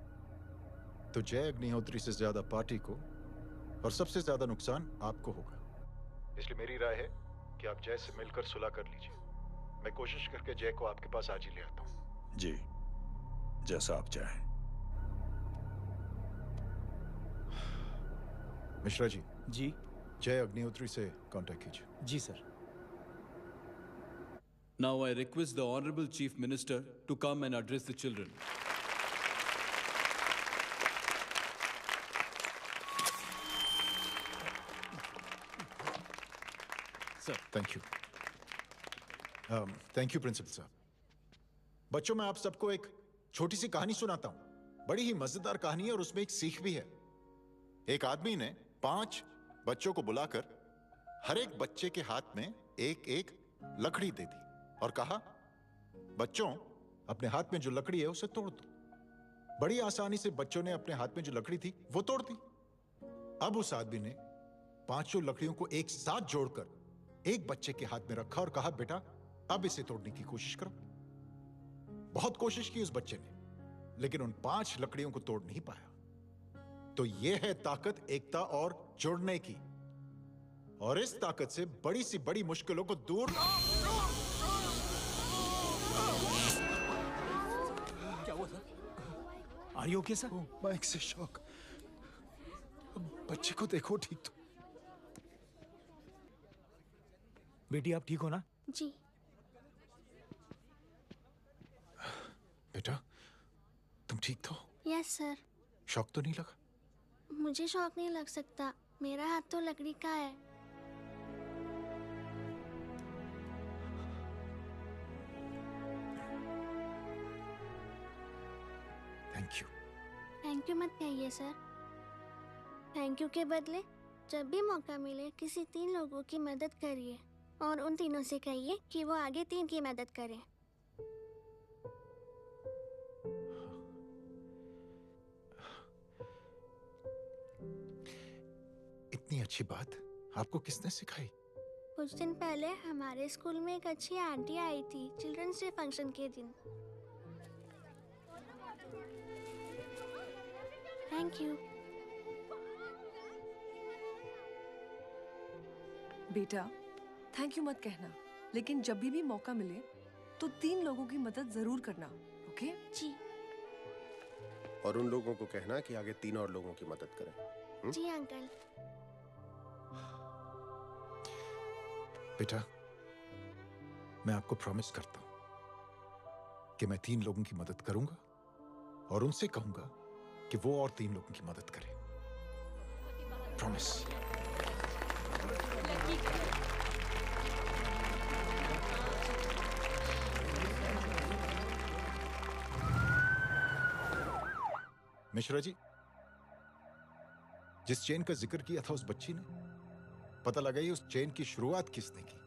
तो जय अग्निहोत्री से ज्यादा पार्टी को और सबसे ज्यादा नुकसान आपको होगा। इसलिए मेरी राय है कि आप जय से मिलकर सुलह कर लीजिए। मैं कोशिश करके जय को आपके पास आज ही ले आता हूं। जी, जैसा आप चाहें। मिश्रा जी। जी। जय अग्निहोत्री से कांटेक्ट कीजिए। जी sir. Now I request the Honorable Chief Minister to come and address the children. Sir, thank you. Thank you principal साहब। बच्चों, मैं आप सबको एक छोटी सी कहानी सुनाता हूं। बड़ी ही मजेदार कहानी है और उसमें एक सीख भी है। एक आदमी ने 5 बच्चों को बुलाकर हर एक बच्चे के हाथ में एक एक लकड़ी दे दी और कहा, बच्चों, अपने हाथ में जो लकड़ी है उसे तोड़ दो। बड़ी आसानी से बच्चों ने अपने हाथ में जो लकड़ी थी वो तोड़ दी। अब उस आदमी ने 5 लकड़ियों को एक साथ जोड़कर एक बच्चे के हाथ में रखा और कहा, बेटा, अब इसे तोड़ने की कोशिश करो। बहुत कोशिश की उस बच्चे ने, लेकिन उन 5 लकड़ियों को तोड़ नहीं पाया। तो यह है ताकत एकता और जुड़ने की। और इस ताकत से बड़ी सी बड़ी मुश्किलों को दूर। क्या हुआ sir? Are you okay, sir? Mike से शॉक। बच्चे को देखो ठीक तो। बेटी, आप ठीक हो ना? जी। बेटा, तुम ठीक तो? Yes sir. शॉक तो नहीं लगा? मुझे शौक नहीं लग सकता, मेरा हाथ तो लकड़ी का है। Thank you. थैंक यू मत कहिए सर। थैंक यू के बदले जब भी मौका मिले किसी 3 लोगों की मदद करिए और उन तीनों से कहिए कि वो आगे 3 की मदद करें। इतनी अच्छी बात आपको किसने सिखाई? कुछ दिन पहले हमारे स्कूल में एक अच्छी आंटी आई थी चिल्ड्रंस डे फंक्शन के दिन। Thank you. बेटा, थैंक यू मत कहना, लेकिन जब भी मौका मिले तो 3 लोगों की मदद जरूर करना, ओके? जी। और उन लोगों को कहना कि आगे 3 और लोगों की मदद करें। जी अंकल। बेटा, मैं आपको प्रॉमिस करता हूं कि मैं 3 लोगों की मदद करूंगा और उनसे कहूंगा कि वो और 3 लोगों की मदद करें। प्रॉमिस। मिश्रा जी, जिस चेन का जिक्र किया था उस बच्ची ने, पता लगा ये उस चेन की शुरुआत किसने की।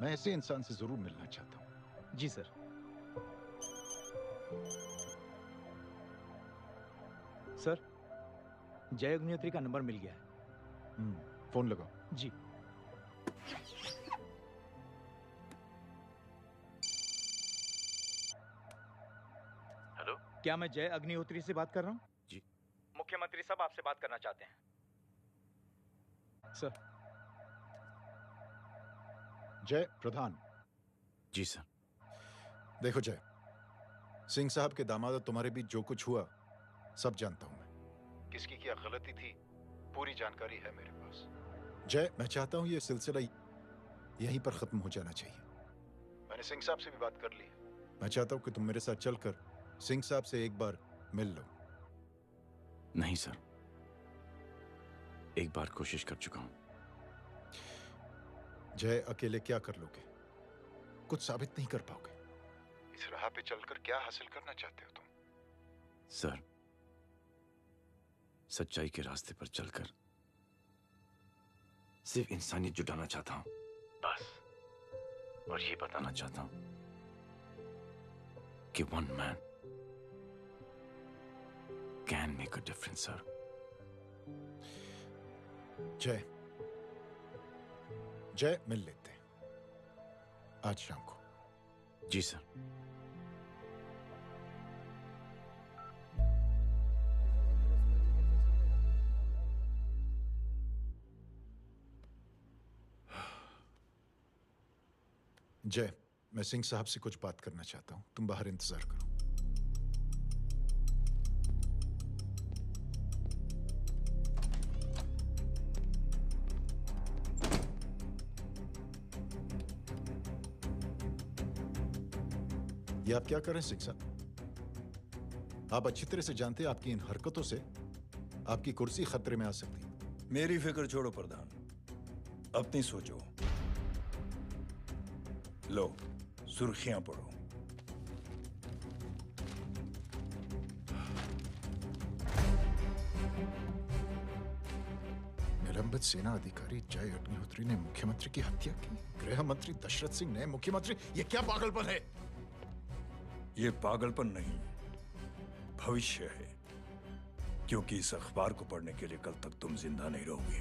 मैं ऐसे इंसान से जरूर मिलना चाहता हूँ। जी सर। सर, जय अग्निहोत्री का नंबर मिल गया है। फोन लगाओ। जी। हेलो, क्या मैं जय अग्निहोत्री से बात कर रहा हूँ? जी। मुख्यमंत्री साहब आपसे बात करना चाहते हैं। सर। जय प्रधान। जी सर। देखो जय, सिंह साहब के दामाद तुम्हारे बीच जो कुछ हुआ सब जानता हूं मैं। किसकी क्या गलती थी पूरी जानकारी है मेरे पास। जय, मैं चाहता हूं ये सिलसिला यहीं पर खत्म हो जाना चाहिए। मैंने सिंह साहब से भी बात कर ली है। मैं चाहता हूं कि तुम मेरे साथ चलकर सिंह साहब से एक बार मिल लो। नहीं सर, एक बार कोशिश कर चुका हूं। जय, अकेले क्या कर लोगे? कुछ साबित नहीं कर पाओगे। इस राह पे चलकर क्या हासिल करना चाहते हो तुम? सर, सच्चाई के रास्ते पर चलकर सिर्फ इंसानियत जुटाना चाहता हूं, बस। और ये बताना चाहता हूं कि one man can make a difference sir. जय, जय, मिल लेते हैं आज शाम को। जी सर। जय, मैं सिंह साहब से कुछ बात करना चाहता हूं। तुम बाहर इंतजार करो। ये आप क्या कर रहे हैं सिंह साहब? आप अच्छी तरह से जानते हैं आपकी इन हरकतों से आपकी कुर्सी खतरे में आ सकती है। मेरी फिक्र छोड़ो प्रधान, अपनी सोचो। लो, सुर्खियां पढ़ो। निलंबित सेना अधिकारी जय अग्निहोत्री ने मुख्यमंत्री की हत्या की। गृह मंत्री दशरथ सिंह ने मुख्यमंत्री, ये क्या पागलपन है? ये पागलपन नहीं, भविष्य है। क्योंकि इस अखबार को पढ़ने के लिए कल तक तुम जिंदा नहीं रहोगे।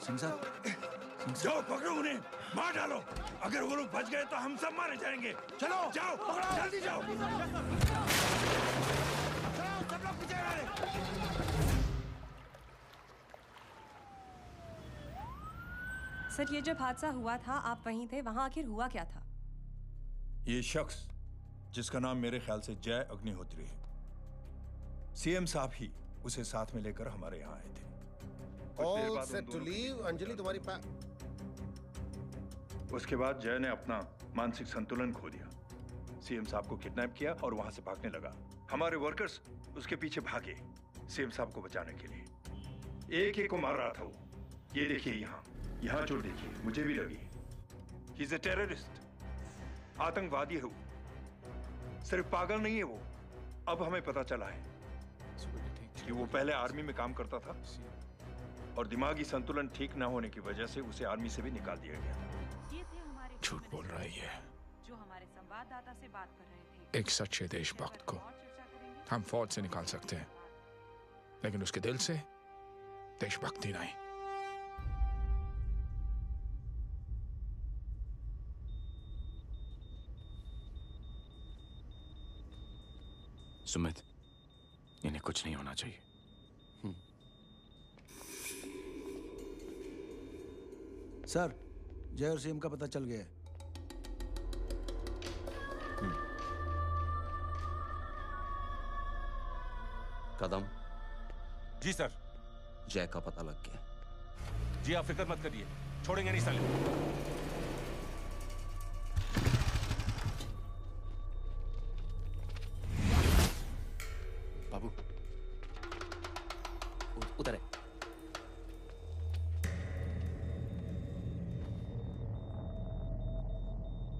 सिंह साहब, जाओ पकड़ो उन्हें, मार डालो। अगर वो लोग बच गए तो हम सब मारे जाएंगे। चलो जाओ, जल्दी जाओ। सब लोग पीछे सर, ये जब हादसा हुआ था आप वहीं थे, वहां आखिर हुआ क्या था? ये शख्स जिसका नाम मेरे ख्याल से जय अग्निहोत्री है, सीएम साहब ही उसे साथ में लेकर हमारे यहाँ आए थे। All set to leave, Anjali तुम्हारी उसके बाद जय ने अपना मानसिक संतुलन खो दिया, सीएम साहब को किडनैप किया और वहां से भागने लगा। हमारे वर्कर्स उसके पीछे भागे सीएम साहब को बचाने के लिए। एक एक को मार रहा था वो। ये देखिए यहाँ चोट देखिए, मुझे भी लगी। ही इज अ टेररिस्ट, आतंकवादी है वो। सिर्फ पागल नहीं है वो, अब हमें पता चला है कि वो पहले आर्मी में काम करता था और दिमागी संतुलन ठीक न होने की वजह से उसे आर्मी से भी निकाल दिया गया। झूठ बोल रहा है ये। जो हमारे संवाददाता से बात कर रहे थे। एक सच्चे देशभक्त को हम फौज से निकाल सकते हैं, लेकिन उसके दिल से देशभक्ति नहीं। सुमित, इन्हें कुछ नहीं होना चाहिए। सर, जय और सीएम का पता चल गया है। कदम। जी सर। जय का पता लग गया। जी आप फिक्र मत करिए, छोड़ेंगे नहीं साले। बाबू उधर है।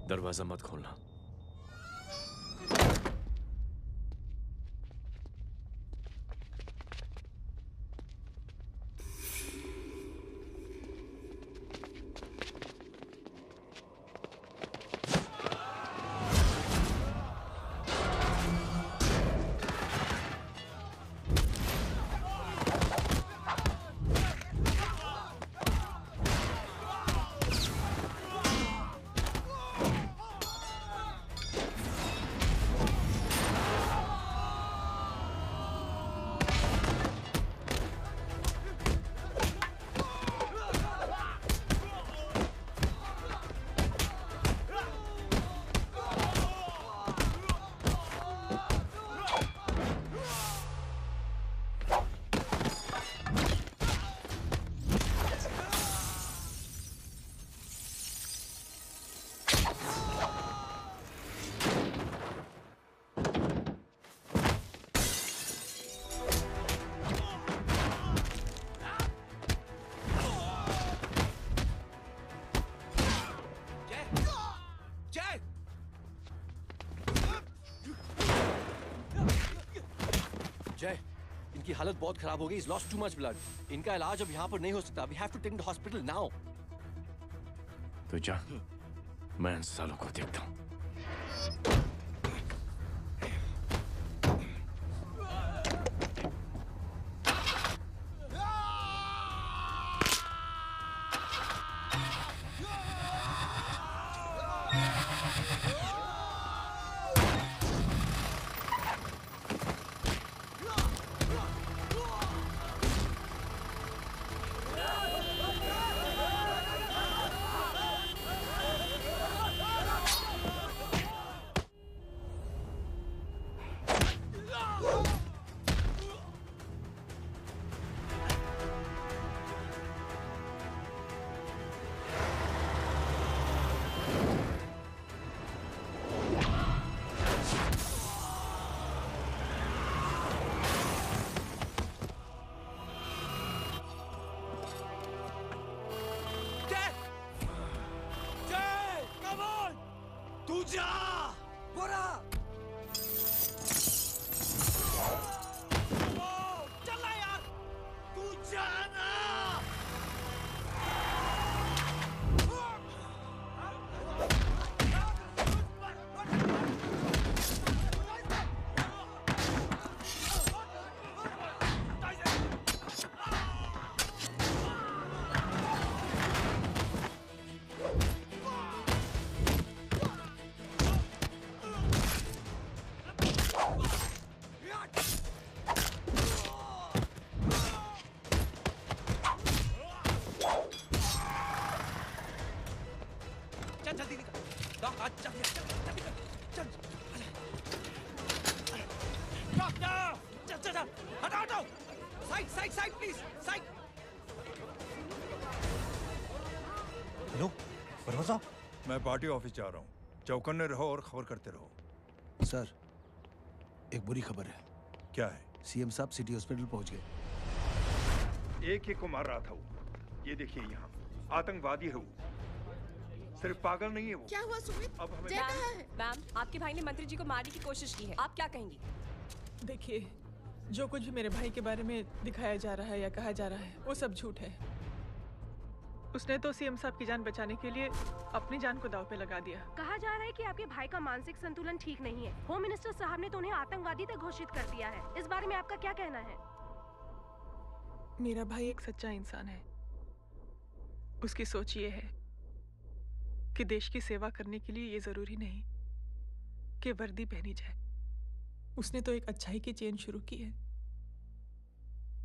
दरवाजा मत खोलना। जय, इनकी हालत बहुत खराब हो गई। He's lost too much blood. इनका इलाज अब यहाँ पर नहीं हो सकता। We have to take him to hospital now. तो जा, मैं इन सालों को देखता हूँ। हेलो, परवा साहब। मैं पार्टी ऑफिस जा रहा हूँ। चौकन्ने रहो और खबर करते रहो। सर, एक बुरी खबर है। क्या है? सीएम साहब सिटी हॉस्पिटल पहुंच गए। एक ही को मार रहा था वो। ये देखिए यहाँ आतंकवादी है वो। सिर्फ पागल नहीं है वो। क्या हुआ सुमित? अब हमें जय कहाँ है? मैम, आपके भाई ने मंत्री जी को मारने की कोशिश की है। आप क्या कहेंगी? देखिए, जो कुछ भी मेरे भाई के बारे में दिखाया जा रहा है या कहा जा रहा है, वो सब झूठ है। उसने तो सीएम साहब की जान बचाने के लिए अपनी जान को दांव पे लगा दिया। कहा जा रहा है कि आपके भाई का मानसिक संतुलन ठीक नहीं है। होम मिनिस्टर साहब ने तो उन्हें आतंकवादी तक घोषित कर दिया है। इस बारे में आपका क्या कहना है? मेरा भाई एक सच्चा इंसान है। उसकी सोच ये है कि देश की सेवा करने के लिए ये जरूरी नहीं कि वर्दी पहनी जाए। उसने तो एक अच्छाई की चेन शुरू की है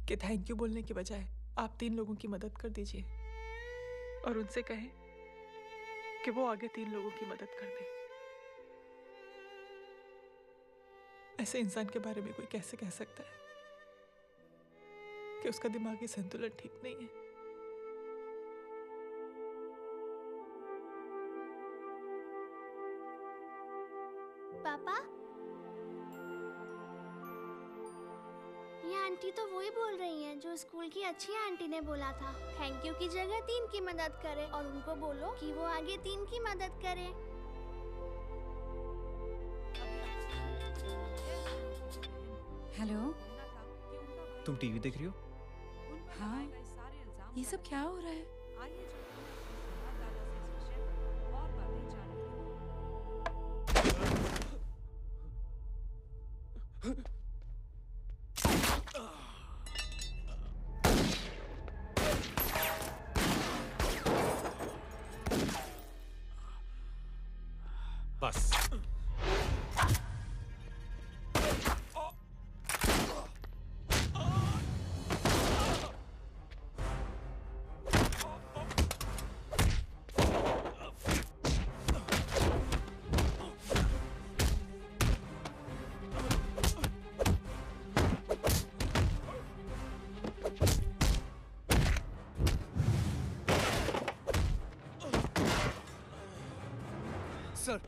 कि थैंक यू बोलने के बजाय आप 3 लोगों की मदद कर दीजिए। और उनसे कहें कि वो आगे 3 लोगों की मदद कर दे। ऐसे इंसान के बारे में कोई कैसे कह सकता है कि उसका दिमागी संतुलन ठीक नहीं है? पापा, ये आंटी तो वही बोल रही हैं जो स्कूल की अच्छी आंटी ने बोला था, थैंक यू की जगह 3 की मदद करे, और उनको बोलो कि वो आगे 3 की मदद करे। हेलो, तुम टीवी देख रही हो? हाँ, ये सब क्या हो रहा है? बस सर,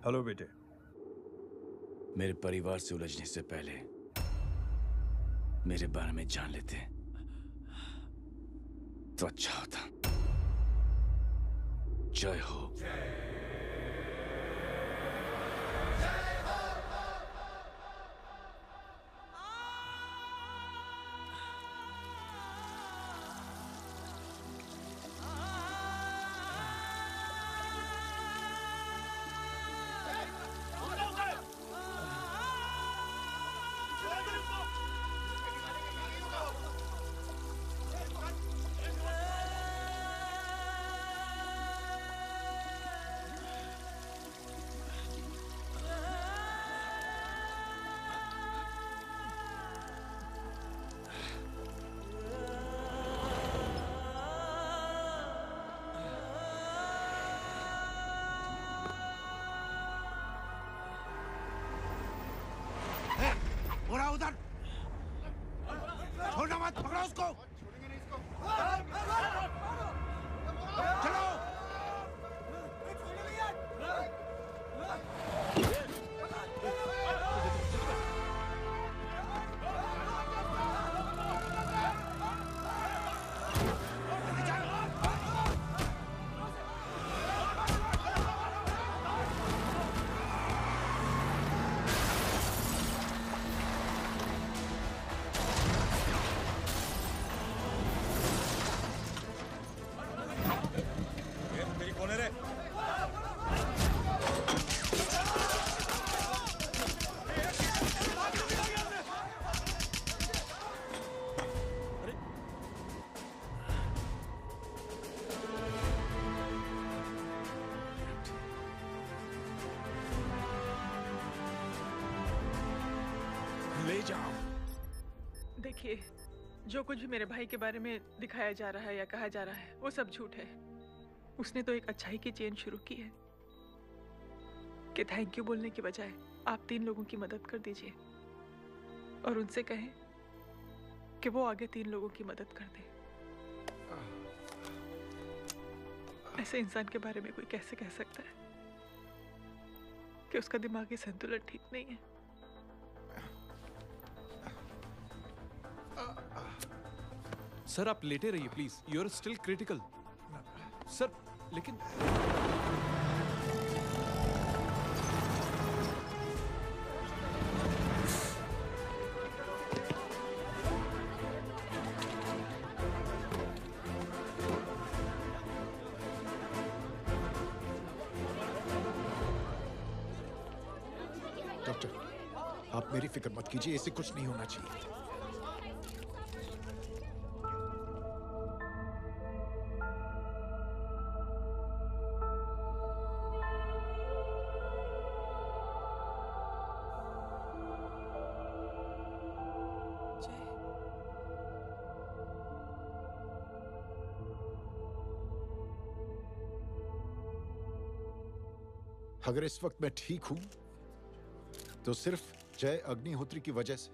हेलो बेटे। मेरे परिवार से उलझने से पहले मेरे बारे में जान लेते तो अच्छा होता। जय हो। बुरा उधर, छोड़ना मत, पकड़ो उसको। चलो। ले जाओ। देखिए, जो कुछ भी मेरे भाई के बारे में दिखाया जा रहा है या कहा जा रहा है वो सब झूठ है। उसने तो एक अच्छाई की चेन शुरू की है कि थैंक यू बोलने के बजाय आप 3 लोगों की मदद कर दीजिए और उनसे कहें कि वो आगे 3 लोगों की मदद कर दे। ऐसे इंसान के बारे में कोई कैसे कह सकता है कि उसका दिमागी संतुलन ठीक नहीं है? सर आप लेटे रहिए please, you are still critical. Sir लेकिन डॉक्टर, आप मेरी फिक्र मत कीजिए, इसे कुछ नहीं होना चाहिए। अगर इस वक्त मैं ठीक हूं तो सिर्फ जय अग्निहोत्री की वजह से।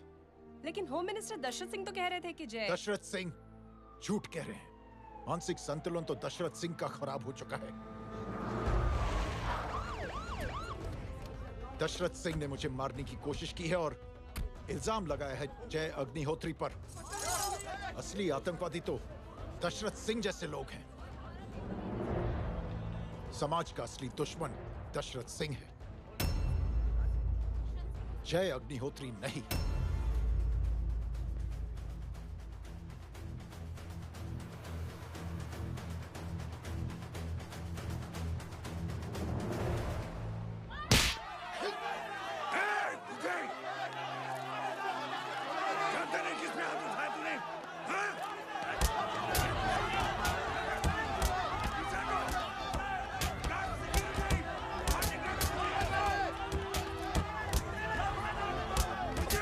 लेकिन होम मिनिस्टर दशरथ सिंह तो कह रहे थे कि जय। दशरथ सिंह झूठ कह रहे हैं। मानसिक संतुलन तो दशरथ सिंह का खराब हो चुका है। दशरथ सिंह ने मुझे मारने की कोशिश की है और इल्जाम लगाया है जय अग्निहोत्री पर। असली आतंकवादी तो दशरथ सिंह जैसे लोग हैं। समाज का असली दुश्मन दशरथ सिंह है, जय अग्निहोत्री नहीं।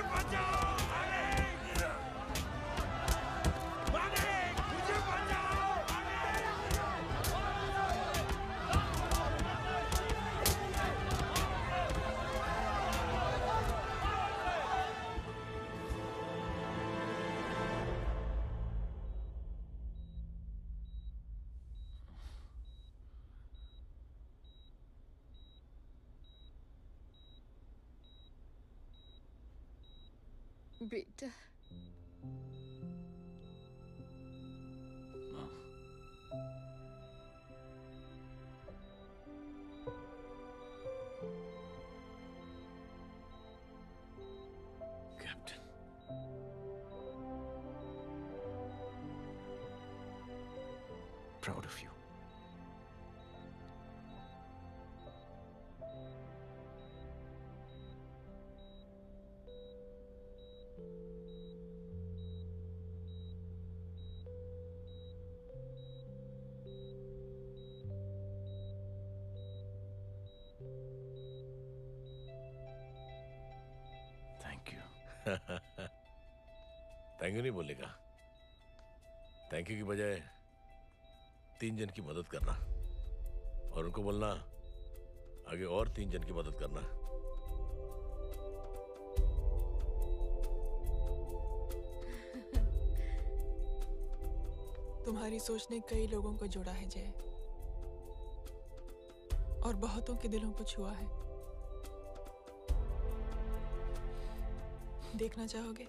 मुझे बेटा Proud of you. Thank you. Thank you नहीं बोलेगा। थैंक यू की बजाय 3 जन की मदद करना और उनको बोलना आगे और 3 जन की मदद करना। तुम्हारी सोच ने कई लोगों को जोड़ा है जय, और बहुतों के दिलों को छुआ है। देखना चाहोगे?